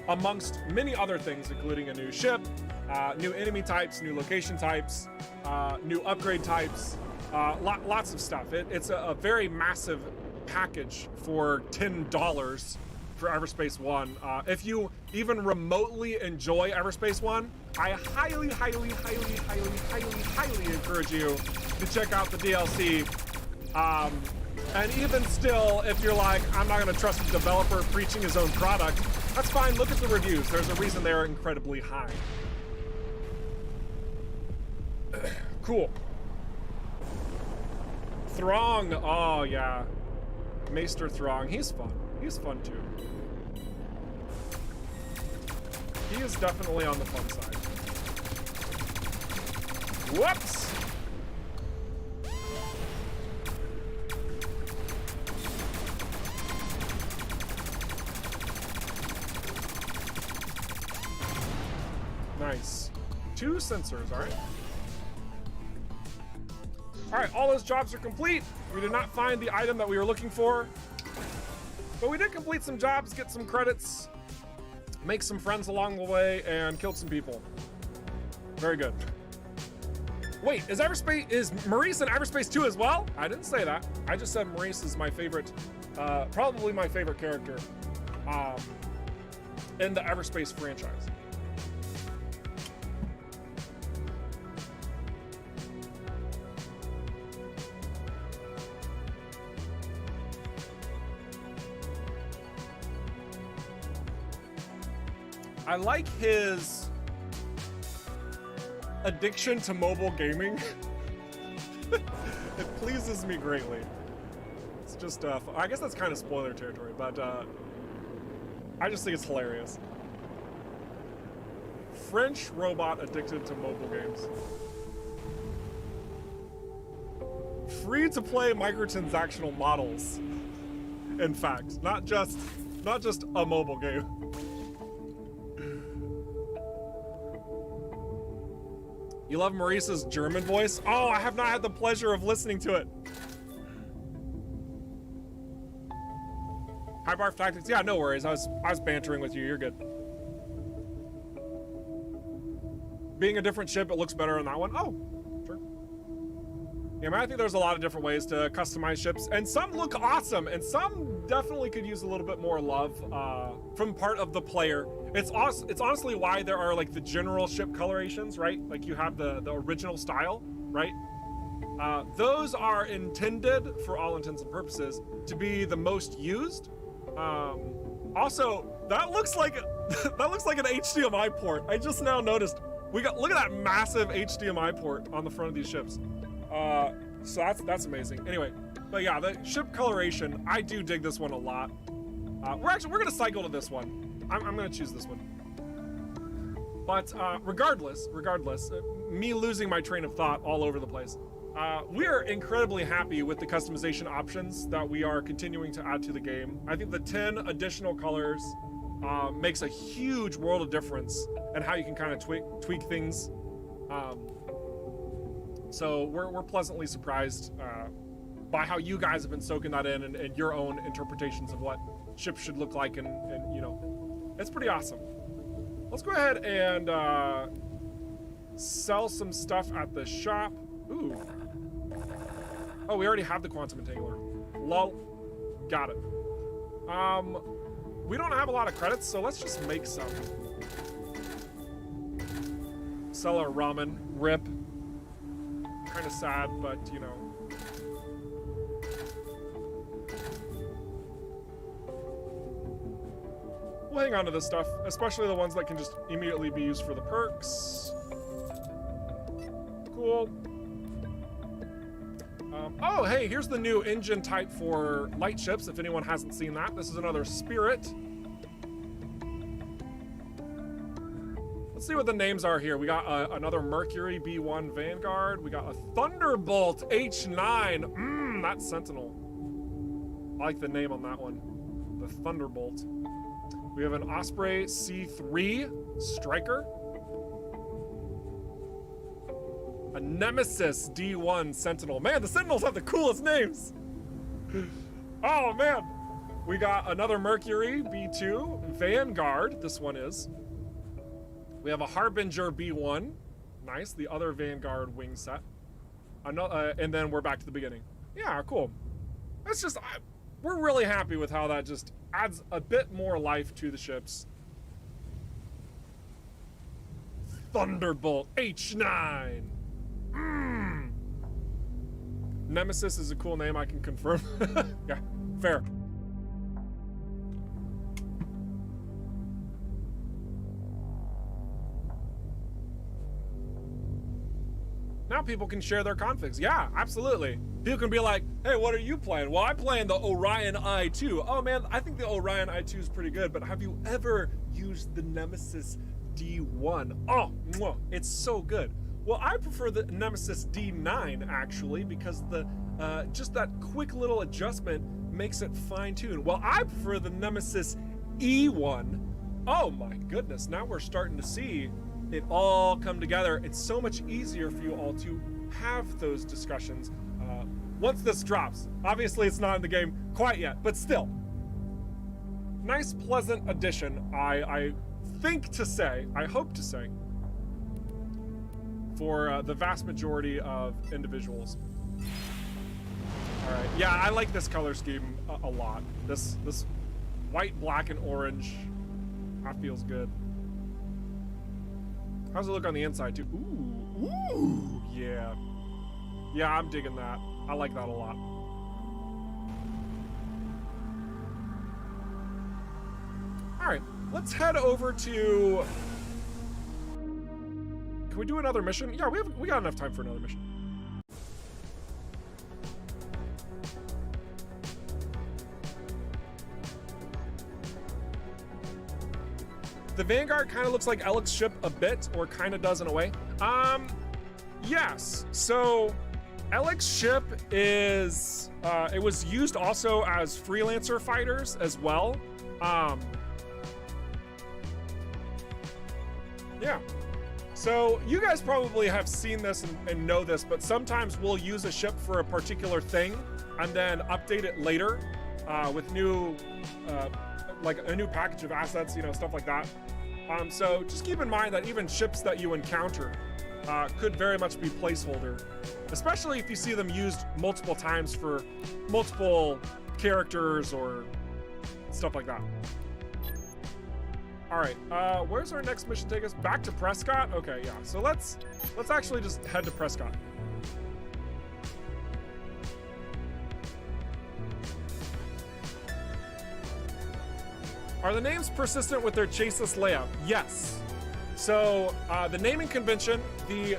amongst many other things, including a new ship, new enemy types, new location types, new upgrade types, lots of stuff. It's a very massive package for $10 for EVERSPACE 1. If you even remotely enjoy EVERSPACE 1, I highly encourage you to check out the DLC. And even still, if you're like, I'm not gonna trust a developer preaching his own product, that's fine, look at the reviews. There's a reason they're incredibly high. Cool. Throng, oh yeah. Maester Throng, he's fun. He's fun too. He is definitely on the fun side. Whoops! Nice. 2 sensors, all right. All right, all those jobs are complete. We did not find the item that we were looking for, but we did complete some jobs, get some credits, make some friends along the way, and killed some people. Very good. Wait, is Maurice in EVERSPACE 2 as well? I didn't say that. I just said Maurice is my favorite, probably my favorite character in the EVERSPACE franchise. I like his addiction to mobile gaming. It pleases me greatly. It's just, I guess that's kind of spoiler territory, but I just think it's hilarious. French robot addicted to mobile games. free-to-play microtransactional models. In fact, not just a mobile game. You love Maurice's German voice? Oh, I have not had the pleasure of listening to it. Hi, Barf Tactics. Yeah, no worries. I was bantering with you. You're good. Being a different ship, it looks better on that one. Oh, sure. Yeah, man, I think there's a lot of different ways to customize ships, and some look awesome, and some definitely could use a little bit more love from part of the player. It's honestly why there are like the general ship colorations, right? Like you have the original style, right? Those are intended, for all intents and purposes, to be the most used. Also, that looks like an HDMI port. I just now noticed. Look at that massive HDMI port on the front of these ships. So that's amazing. Anyway, but yeah, the ship coloration, I do dig this one a lot. We're gonna cycle to this one. I'm gonna choose this one. But regardless, me losing my train of thought all over the place, we are incredibly happy with the customization options that we are continuing to add to the game. I think the 10 additional colors makes a huge world of difference in how you can kind of tweak things. So we're pleasantly surprised by how you guys have been soaking that in and your own interpretations of what ships should look like, and you know, it's pretty awesome. Let's go ahead and sell some stuff at the shop. Ooh. Oh, we already have the quantum entangler. Lol. Got it. We don't have a lot of credits, so let's just make some. Sell our ramen. Rip. Kind of sad, but you know. We'll hang on to this stuff, especially the ones that can just immediately be used for the perks. Cool. Oh, hey, here's the new engine type for light ships, if anyone hasn't seen that. This is another Spirit. Let's see what the names are here. We got another Mercury B1 Vanguard. We got a Thunderbolt H9. That's Sentinel. I like the name on that one. The Thunderbolt. We have an Osprey C3 Striker. A Nemesis D1 Sentinel. Man, the Sentinels have the coolest names. Oh, man. We got another Mercury B2 Vanguard. This one is. We have a Harbinger B1. Nice. The other Vanguard wing set. Another, and then we're back to the beginning. Yeah, cool. It's just, we're really happy with how that just adds a bit more life to the ships. Thunderbolt H9. Nemesis is a cool name, I can confirm. Yeah, fair. Now people can share their configs. Yeah, absolutely. People can be like, hey, what are you playing? Well, I'm playing the Orion i2. Oh man, I think the Orion i2 is pretty good, but have you ever used the Nemesis D1? Oh, mwah, it's so good. Well, I prefer the Nemesis D9 actually, because the just that quick little adjustment makes it fine-tuned. Well, I prefer the Nemesis E1. Oh my goodness, now we're starting to see it all come together. It's so much easier for you all to have those discussions once this drops. Obviously, it's not in the game quite yet, but still. Nice, pleasant addition, I think to say, I hope to say, for the vast majority of individuals. All right, yeah, I like this color scheme a lot. This white, black, and orange, that feels good. How's it look on the inside too? Ooh, yeah. Yeah, I'm digging that. I like that a lot. All right, let's head over to... Can we do another mission? Yeah, we got enough time for another mission. The Vanguard kind of looks like Alex's ship a bit, or kind of does in a way. Yes. So Alex ship is, it was used also as freelancer fighters as well. Yeah. So you guys probably have seen this and know this, but sometimes we'll use a ship for a particular thing and then update it later with new, like a new package of assets, you know, stuff like that. So just keep in mind that even ships that you encounter could very much be placeholder, especially if you see them used multiple times for multiple characters or stuff like that. All right, where's our next mission take us? Back to Prescott? Okay, yeah, so let's actually just head to Prescott. Are the names persistent with their chaseless layout? Yes. So the naming convention, the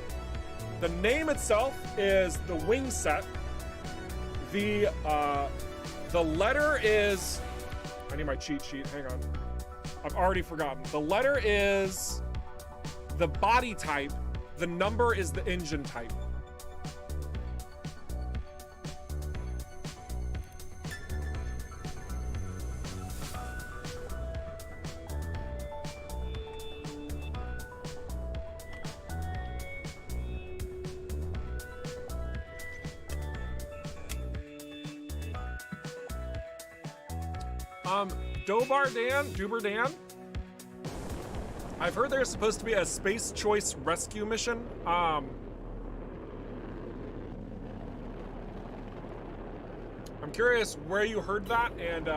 name itself is the wing set. The letter is, I need my cheat sheet, hang on. I've already forgotten. The letter is the body type. The number is the engine type. Duberdan. I've heard there's supposed to be a space choice rescue mission. I'm curious where you heard that and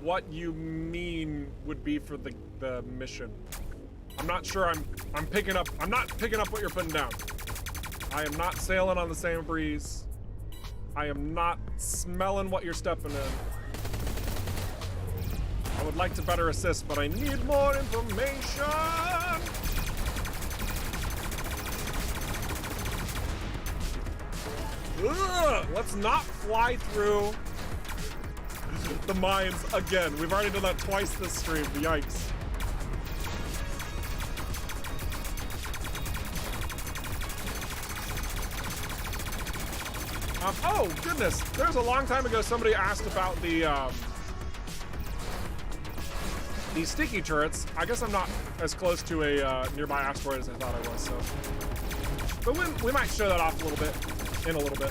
what you mean would be for the mission. I'm not sure I'm not picking up what you're putting down. I am not sailing on the same breeze. I am not smelling what you're stepping in. I would like to better assist, but I need more information. Ugh, let's not fly through the mines again. We've already done that twice this stream. Yikes. Oh, goodness. There's a long time ago somebody asked about the sticky turrets. I guess I'm not as close to a nearby asteroid as I thought I was, so. But we might show that off a little bit, in a little bit.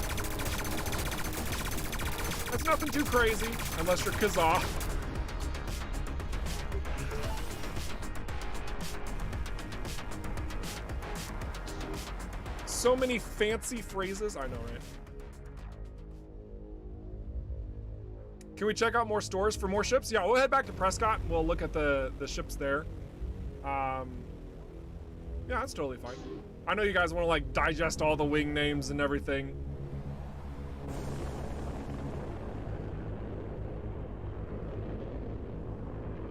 That's nothing too crazy, unless you're Kazaa. So many fancy phrases, I know, right? Can we check out more stores for more ships? Yeah, we'll head back to Prescott. We'll look at the ships there. Yeah, that's totally fine. I know you guys want to like digest all the wing names and everything.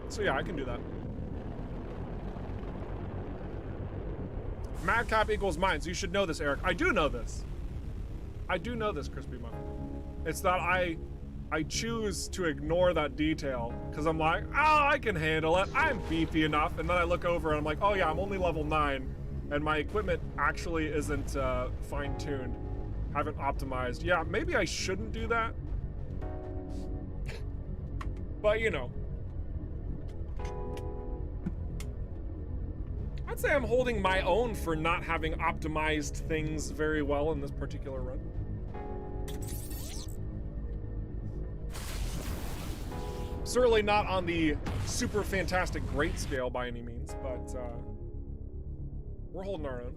So yeah, I can do that. Madcap equals mines. You should know this, Eric. I do know this. I do know this, Crispy Muff. It's that I choose to ignore that detail because I'm like, oh, I can handle it. I'm beefy enough. And then I look over and I'm like, oh yeah, I'm only level 9 and my equipment actually isn't fine-tuned. Haven't optimized. Yeah, maybe I shouldn't do that. But you know. I'd say I'm holding my own for not having optimized things very well in this particular run. Certainly not on the super fantastic great scale by any means, but we're holding our own.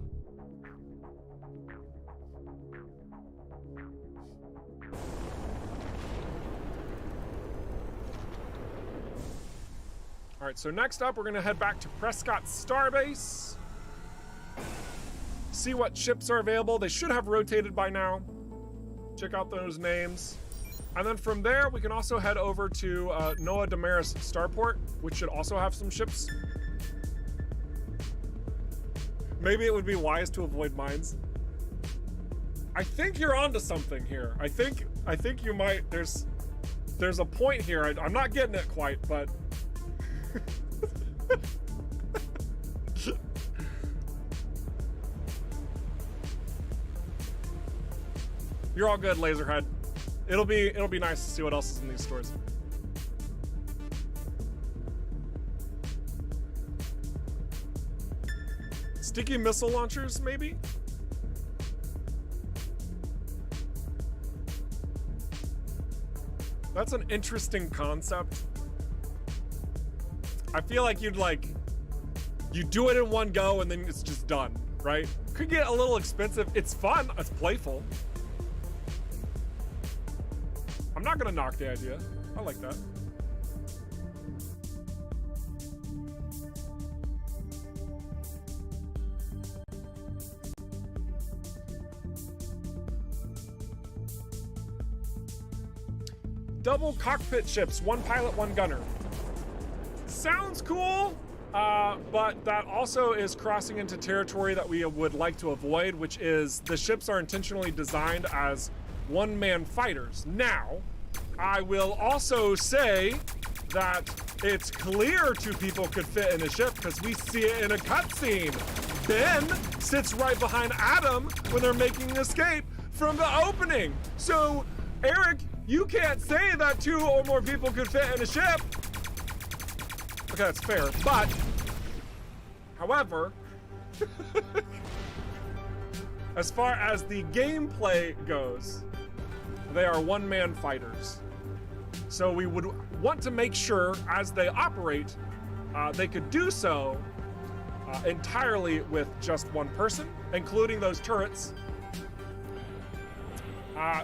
All right, so next up, we're gonna head back to Prescott Starbase. See what ships are available. They should have rotated by now. Check out those names. And then from there, we can also head over to Noah Damaris Starport, which should also have some ships. Maybe it would be wise to avoid mines. I think you're onto something here. I think you might. There's a point here. I'm not getting it quite, but. You're all good, Laserhead. It'll be nice to see what else is in these stores. Sticky missile launchers, maybe? That's an interesting concept. I feel like you do it in one go and then it's just done, right? Could get a little expensive. It's fun, it's playful. I'm not gonna knock the idea. I like that. Double cockpit ships, one pilot, one gunner. Sounds cool, but that also is crossing into territory that we would like to avoid, which is the ships are intentionally designed as one-man fighters. Now, I will also say that it's clear two people could fit in a ship because we see it in a cutscene. Ben sits right behind Adam when they're making an escape from the opening. So, Eric, you can't say that 2 or more people could fit in a ship. Okay, that's fair, but, however, as far as the gameplay goes, they are one-man fighters. So we would want to make sure, as they operate, they could do so entirely with just one person, including those turrets.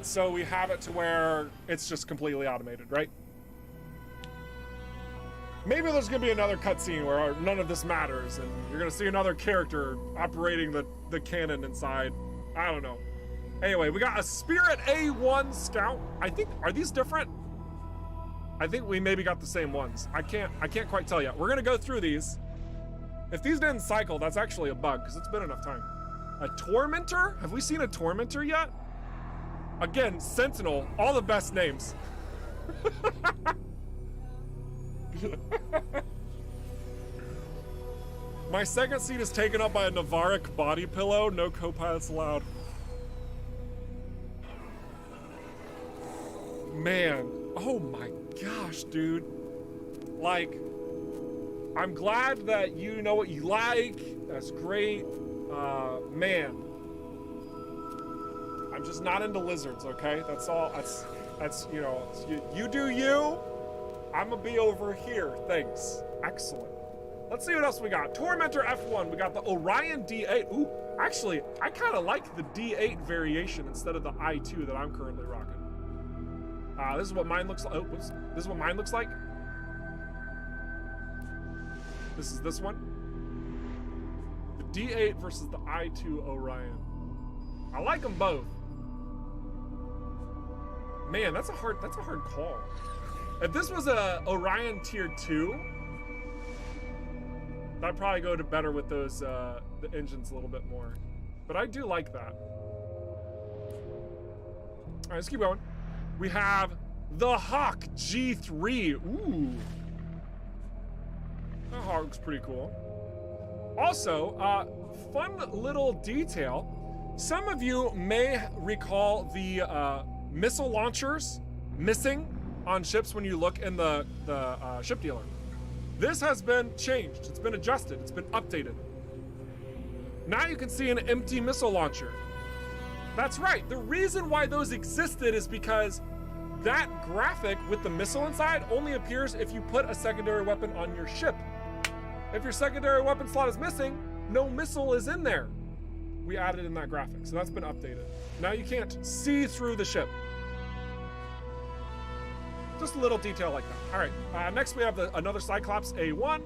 So we have it to where it's just completely automated, right? Maybe there's gonna be another cutscene where none of this matters and you're gonna see another character operating the cannon inside. I don't know. Anyway, we got a Spirit A1 Scout. I think, are these different? I think we maybe got the same ones. I can't quite tell yet. We're gonna go through these. If these didn't cycle, that's actually a bug because it's been enough time. A Tormentor? Have we seen a Tormentor yet? Again, Sentinel, all the best names. My second seat is taken up by a Navaric body pillow. No co-pilots allowed. Man, oh my gosh, dude. Like, I'm glad that you know what you like. That's great. Man. I'm just not into lizards, okay? That's all. That's you know, you do you. I'm gonna be over here. Thanks. Excellent. Let's see what else we got. Tormentor F1. We got the Orion D8. Ooh, actually, I kind of like the D8 variation instead of the I2 that I'm currently rocking. This is what mine looks like. Oh, this is what mine looks like. This is this one. The D8 versus the I2 Orion. I like them both. Man, that's a hard call. If this was a Orion Tier 2, that'd probably go to better with those the engines a little bit more. But I do like that. All right, let's keep going. We have the Hawk G3. Ooh. That Hawk looks pretty cool. Also, fun little detail. Some of you may recall the missile launchers missing on ships when you look in the ship dealer. This has been changed. It's been adjusted. It's been updated. Now you can see an empty missile launcher. That's right. The reason why those existed is because that graphic with the missile inside only appears if you put a secondary weapon on your ship. If your secondary weapon slot is missing, no missile is in there. We added in that graphic, so that's been updated. Now you can't see through the ship. Just a little detail like that. All right, next we have another Cyclops A1.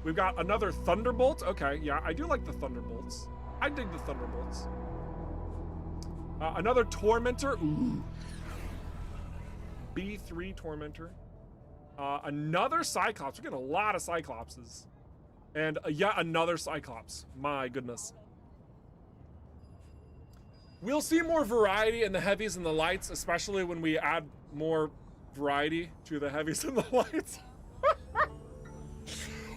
We've got another Thunderbolt. Okay, yeah, I do like the Thunderbolts. I dig the Thunderbolts. Another Tormentor. Ooh. B3 Tormentor. Another Cyclops. We're getting a lot of Cyclopses. And yet another Cyclops. My goodness. We'll see more variety in the heavies and the lights, especially when we add more variety to the heavies and the lights.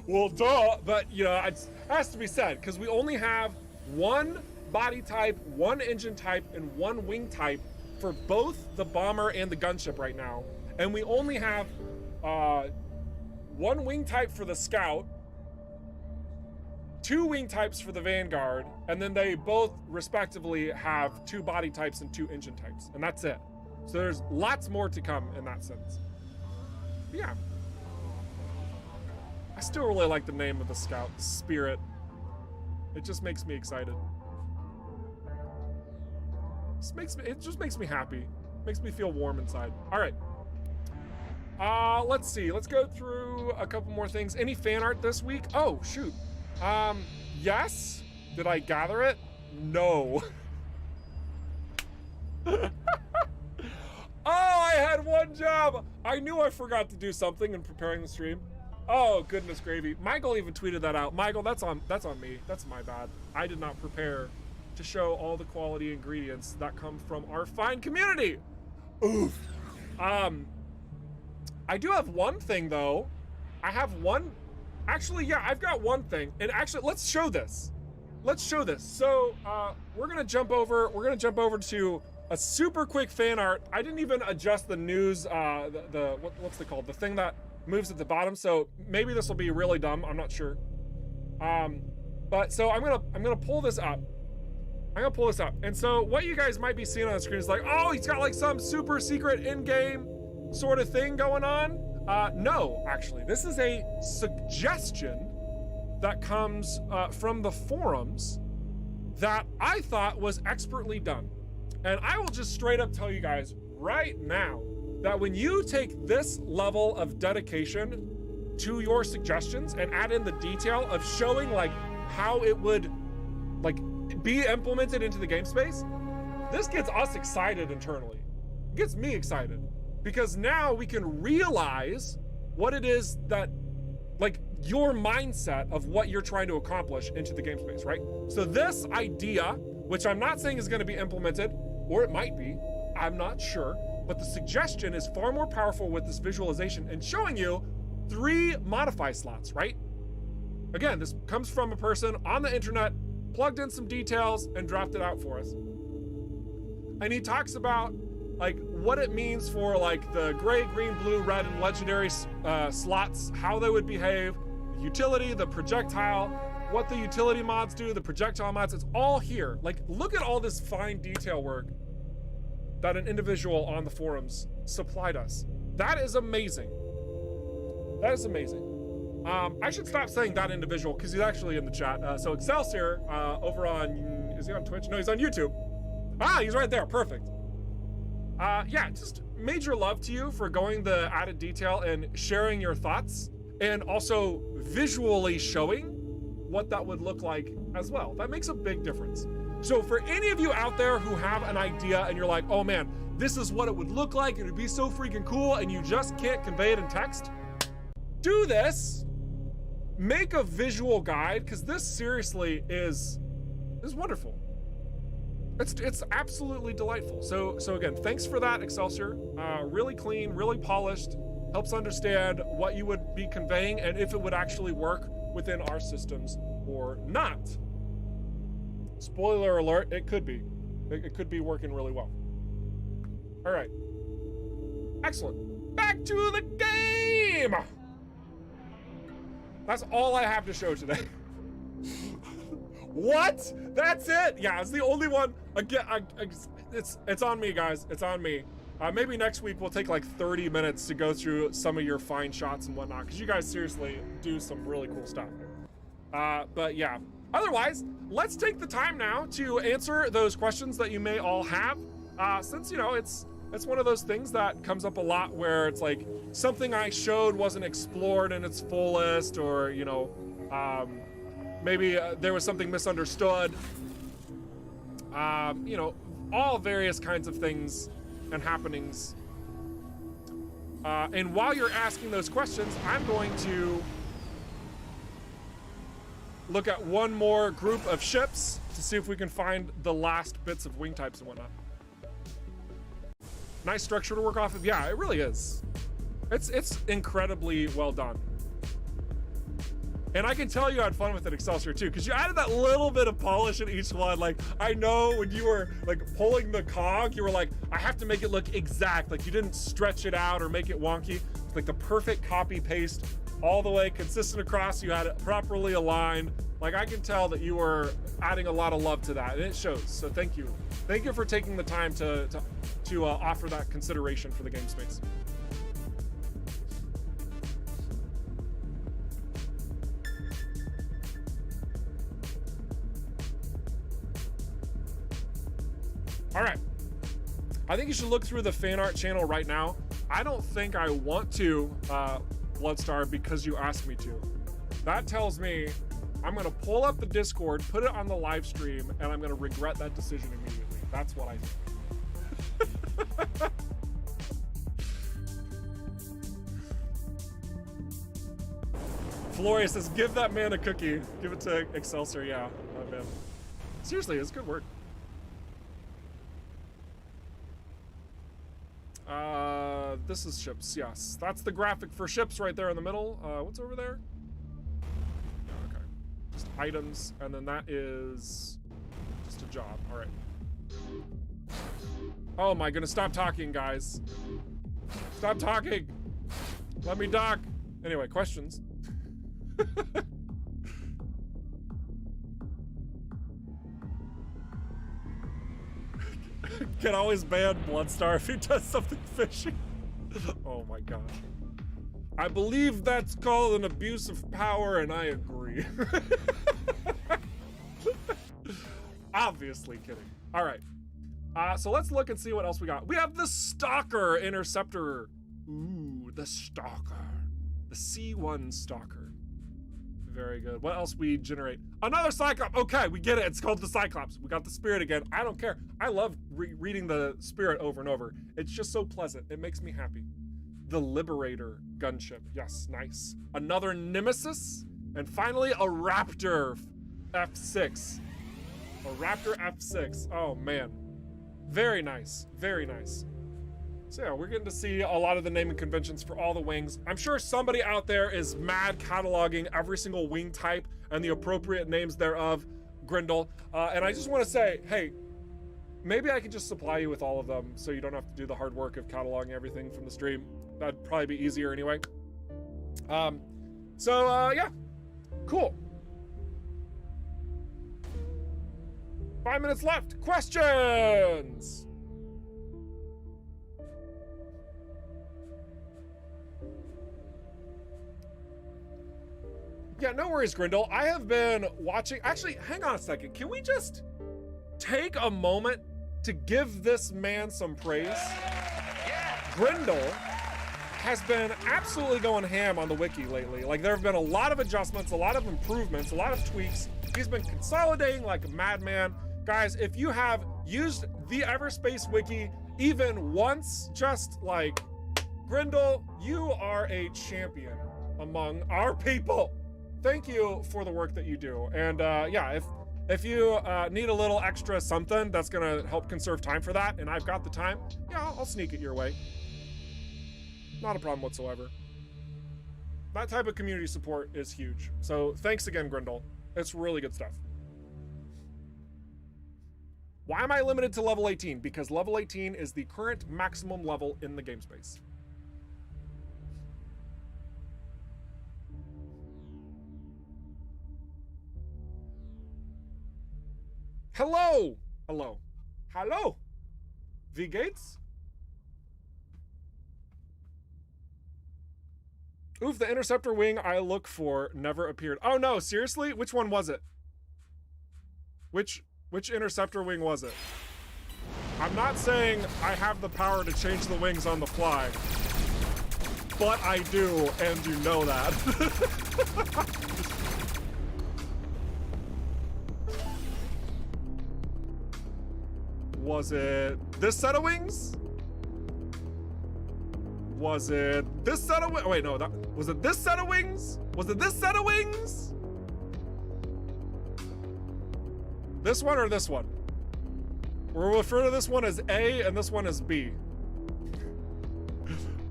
Well, duh, but you know, it has to be said, because we only have one body type, one engine type, and one wing type for both the bomber and the gunship right now. And we only have one wing type for the scout, 2 wing types for the Vanguard, and then they both respectively have 2 body types and 2 engine types, and that's it. So there's lots more to come in that sense. But yeah. I still really like the name of the scout, Spirit. It just makes me excited. It just makes me happy. Makes me feel warm inside. All right. Let's see. Let's go through a couple more things. Any fan art this week? Oh, shoot. Yes. Did I gather it? No. Oh, I had one job. I knew I forgot to do something in preparing the stream. Oh, goodness gravy. Michael even tweeted that out. Michael, that's on me. That's my bad. I did not prepare to show all the quality ingredients that come from our fine community. Oof. I do have one thing though. Actually, yeah, I've got one thing. And actually, let's show this. So, we're gonna jump over to a super quick fan art. I didn't even adjust the news, what's it called? The thing that moves at the bottom. So maybe this will be really dumb. I'm not sure. But so I'm gonna pull this up. And so what you guys might be seeing on the screen is like, oh, he's got like some super secret in-game sort of thing going on. No, actually, this is a suggestion that comes from the forums that I thought was expertly done. And I will just straight up tell you guys right now that when you take this level of dedication to your suggestions and add in the detail of showing like how it would like be implemented into the game space, this gets us excited internally. It gets me excited because now we can realize what it is that like your mindset of what you're trying to accomplish into the game space, right? So this idea, which I'm not saying is going to be implemented, or it might be, I'm not sure, but the suggestion is far more powerful with this visualization and showing you 3 modify slots, right? Again, this comes from a person on the internet, plugged in some details and dropped it out for us. And he talks about like what it means for like the gray, green, blue, red, and legendary slots, how they would behave, the utility, the projectile, what the utility mods do, the projectile mods, it's all here. Like, look at all this fine detail work that an individual on the forums supplied us. That is amazing. That is amazing. I should stop saying that individual because he's actually in the chat. So Excelsior over on, is he on Twitch? No, he's on YouTube. Ah, he's right there, perfect. Yeah, just major love to you for going the added detail and sharing your thoughts and also visually showing what that would look like as well. That makes a big difference. So for any of you out there who have an idea and you're like, oh man, this is what it would look like, it would be so freaking cool, and you just can't convey it in text, do this. Make a visual guide, because this seriously is wonderful. It's absolutely delightful. So again, thanks for that, Excelsior. Really clean, really polished, helps understand what you would be conveying and if it would actually work within our systems or not. Spoiler alert, it could be. It could be working really well. All right. Excellent. Back to the game! That's all I have to show today. What? That's it? Yeah, it's the only one. Again, it's on me, guys. It's on me. Maybe next week we'll take like 30 minutes to go through some of your fine shots and whatnot, because you guys seriously do some really cool stuff. But yeah, otherwise, let's take the time now to answer those questions that you may all have. Since, you know, it's one of those things that comes up a lot where it's like something I showed wasn't explored in its fullest, or, you know, maybe there was something misunderstood. You know, all various kinds of things and happenings. And while you're asking those questions, I'm going to look at one more group of ships to see if we can find the last bits of wing types and whatnot. Nice structure to work off of. Yeah, it really is. It's incredibly well done. And I can tell you had fun with it, Excelsior, too, because you added that little bit of polish in each one. Like, I know when you were, like, pulling the cog, you were like, I have to make it look exact. Like, you didn't stretch it out or make it wonky. It's like the perfect copy-paste all the way, consistent across. You had it properly aligned. Like, I can tell that you were adding a lot of love to that, and it shows. So thank you. Thank you for taking the time to offer that consideration for the game space. All right, I think you should look through the fan art channel right now. I don't think I want to, Bloodstar, because you asked me to. That tells me I'm gonna pull up the Discord, put it on the live stream, and I'm gonna regret that decision immediately. That's what I think. Floria says, give that man a cookie. Give it to Excelsior, yeah, my man. Seriously, it's good work. This is ships, yes. That's the graphic for ships right there in the middle. What's over there? Okay, just items, and then that is just a job, all right. Oh my goodness, stop talking, guys. Stop talking. Let me dock. Anyway, questions. Can always ban Bloodstar if he does something fishy. Oh my gosh. I believe that's called an abuse of power, and I agree. Obviously kidding. All right. So let's look and see what else we got. We have the Stalker Interceptor. Ooh, the Stalker. The C1 Stalker. Very good. What else we generate? Another Cyclops. Okay, we get it. It's called the Cyclops. We got the Spirit again. I don't care. I love reading the Spirit over and over. It's just so pleasant. It makes me happy. The Liberator gunship. Yes, nice. Another Nemesis. And finally, a Raptor F6. A Raptor F6. Oh, man. Very nice. Very nice. So yeah, we're getting to see a lot of the naming conventions for all the wings. I'm sure somebody out there is mad cataloging every single wing type and the appropriate names thereof, Grindel. And I just want to say, hey, maybe I could just supply you with all of them so you don't have to do the hard work of cataloging everything from the stream. That'd probably be easier anyway. Yeah, cool. 5 minutes left. Questions. Yeah, no worries, Grindel. I have been watching. Actually, hang on a second. Can we just take a moment to give this man some praise? Grindel has been absolutely going ham on the wiki lately. Like, there have been a lot of adjustments, a lot of improvements, a lot of tweaks. He's been consolidating like a madman. Guys, if you have used the EVERSPACE wiki even once, just like Grindel, you are a champion among our people. Thank you for the work that you do. And yeah, if you need a little extra something that's gonna help conserve time for that, and I've got the time, yeah, I'll sneak it your way. Not a problem whatsoever. That type of community support is huge. So thanks again, Grindel. It's really good stuff. Why am I limited to level 18? Because level 18 is the current maximum level in the game space. Hello! Hello. Hello! V Gates? Oof, the interceptor wing I look for never appeared. Oh no, seriously? Which one was it? Which interceptor wing was it? I'm not saying I have the power to change the wings on the fly, but I do, and you know that. Was it this set of wings? Was it this set of wings? Wait, no, was it this set of wings? Was it this set of wings? This one or this one? We'll refer to this one as A and this one as B.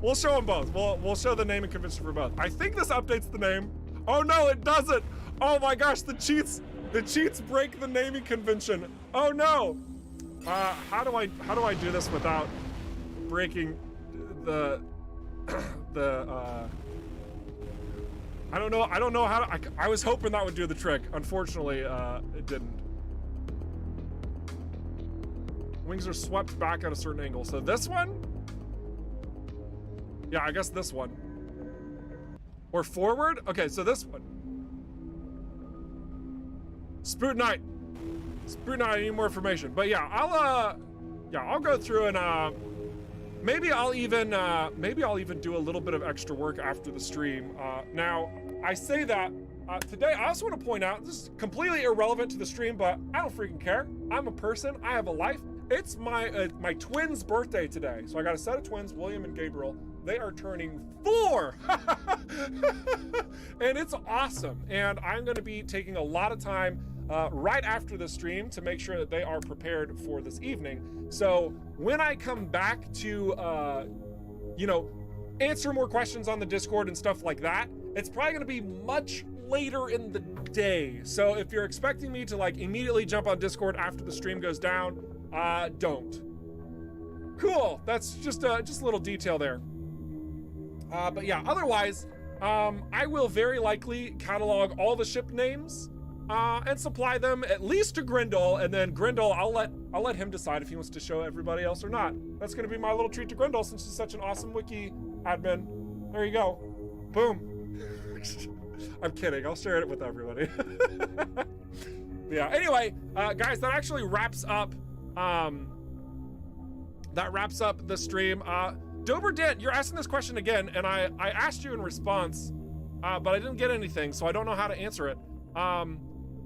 We'll show them both. We'll show the naming convention for both. I think this updates the name. Oh no, it doesn't. Oh my gosh, the cheats break the naming convention. Oh no. How do I do this without breaking the I don't know how to, I was hoping that would do the trick. Unfortunately, it didn't. Wings are swept back at a certain angle. So this one? Yeah, I guess this one. Or forward? Okay, so this one. Spoot Knight. Spoot Knight, I need more information. But yeah, I'll go through and maybe I'll even do a little bit of extra work after the stream. Now, I say that today, I also want to point out, this is completely irrelevant to the stream, but I don't freaking care. I'm a person, I have a life. It's my twins' birthday today. So I got a set of twins, William and Gabriel. They are turning 4. And it's awesome. And I'm gonna be taking a lot of time right after the stream to make sure that they are prepared for this evening. So when I come back to, you know, answer more questions on the Discord and stuff like that, it's probably gonna be much later in the day. So if you're expecting me to like immediately jump on Discord after the stream goes down, don't. Cool, that's just a little detail there. But yeah, otherwise, I will very likely catalog all the ship names and supply them at least to Grindel, and then Grindel, I'll let him decide if he wants to show everybody else or not. That's gonna be my little treat to Grindel since he's such an awesome wiki admin. There you go. Boom. I'm kidding, I'll share it with everybody. Yeah, anyway, guys, that actually wraps up the stream. Doberdent, you're asking this question again, and I asked you in response, but I didn't get anything, so I don't know how to answer it.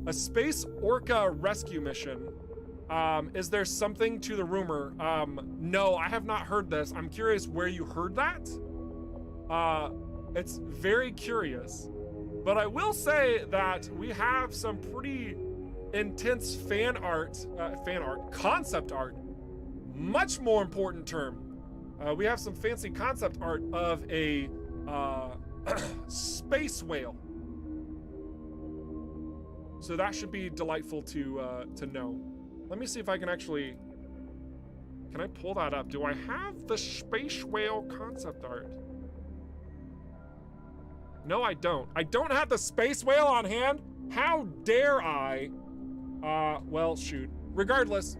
A space orca rescue mission. Is there something to the rumor? No, I have not heard this. I'm curious where you heard that. It's very curious. But I will say that we have some pretty intense concept art, much more important term. We have some fancy concept art of a space whale. So that should be delightful to know. Let me see if I can actually, can I pull that up? Do I have the space whale concept art? No, I don't. I don't have the space whale on hand. How dare I? Well, shoot. Regardless,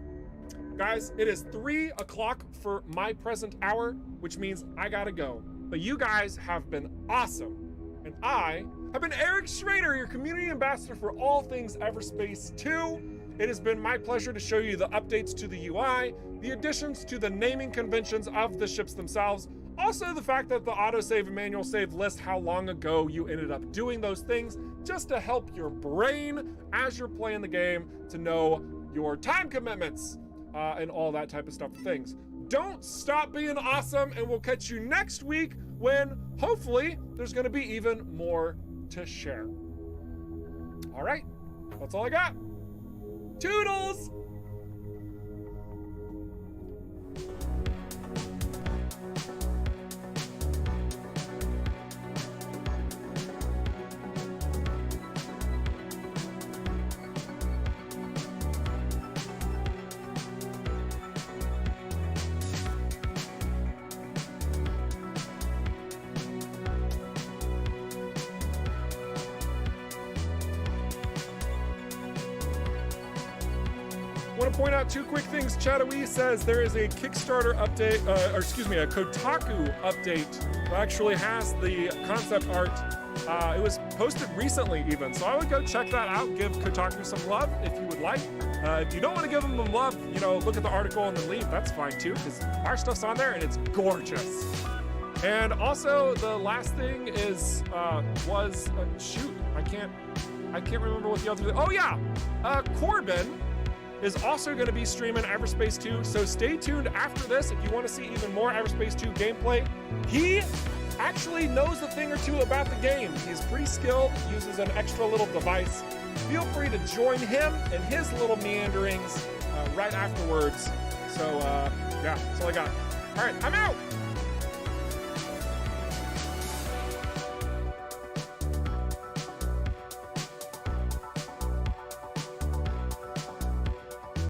guys, it is 3 o'clock for my present hour, which means I gotta go. But you guys have been awesome. And I have been Eric Schrader, your community ambassador for all things Everspace 2. It has been my pleasure to show you the updates to the UI, the additions to the naming conventions of the ships themselves, also the fact that the autosave and manual save list how long ago you ended up doing those things, just to help your brain as you're playing the game to know your time commitments and all that type of stuff and things. Don't stop being awesome, and we'll catch you next week when hopefully there's gonna be even more to share. All right, that's all I got. Toodles! Point out 2 quick things. Chadawi says there is a Kickstarter update, or excuse me, a Kotaku update that actually has the concept art. It was posted recently even, so I would go check that out, give Kotaku some love if you would like. If you don't want to give them the love, you know, look at the article and then leave, that's fine too, because our stuff's on there and it's gorgeous. And also the last thing is, shoot, I can't remember what the other thing, oh yeah, Corbin is also going to be streaming Everspace 2, so stay tuned after this if you want to see even more Everspace 2 gameplay. He actually knows a thing or two about the game. He's pretty skilled, uses an extra little device. Feel free to join him in his little meanderings right afterwards. So, yeah, that's all I got. All right, I'm out!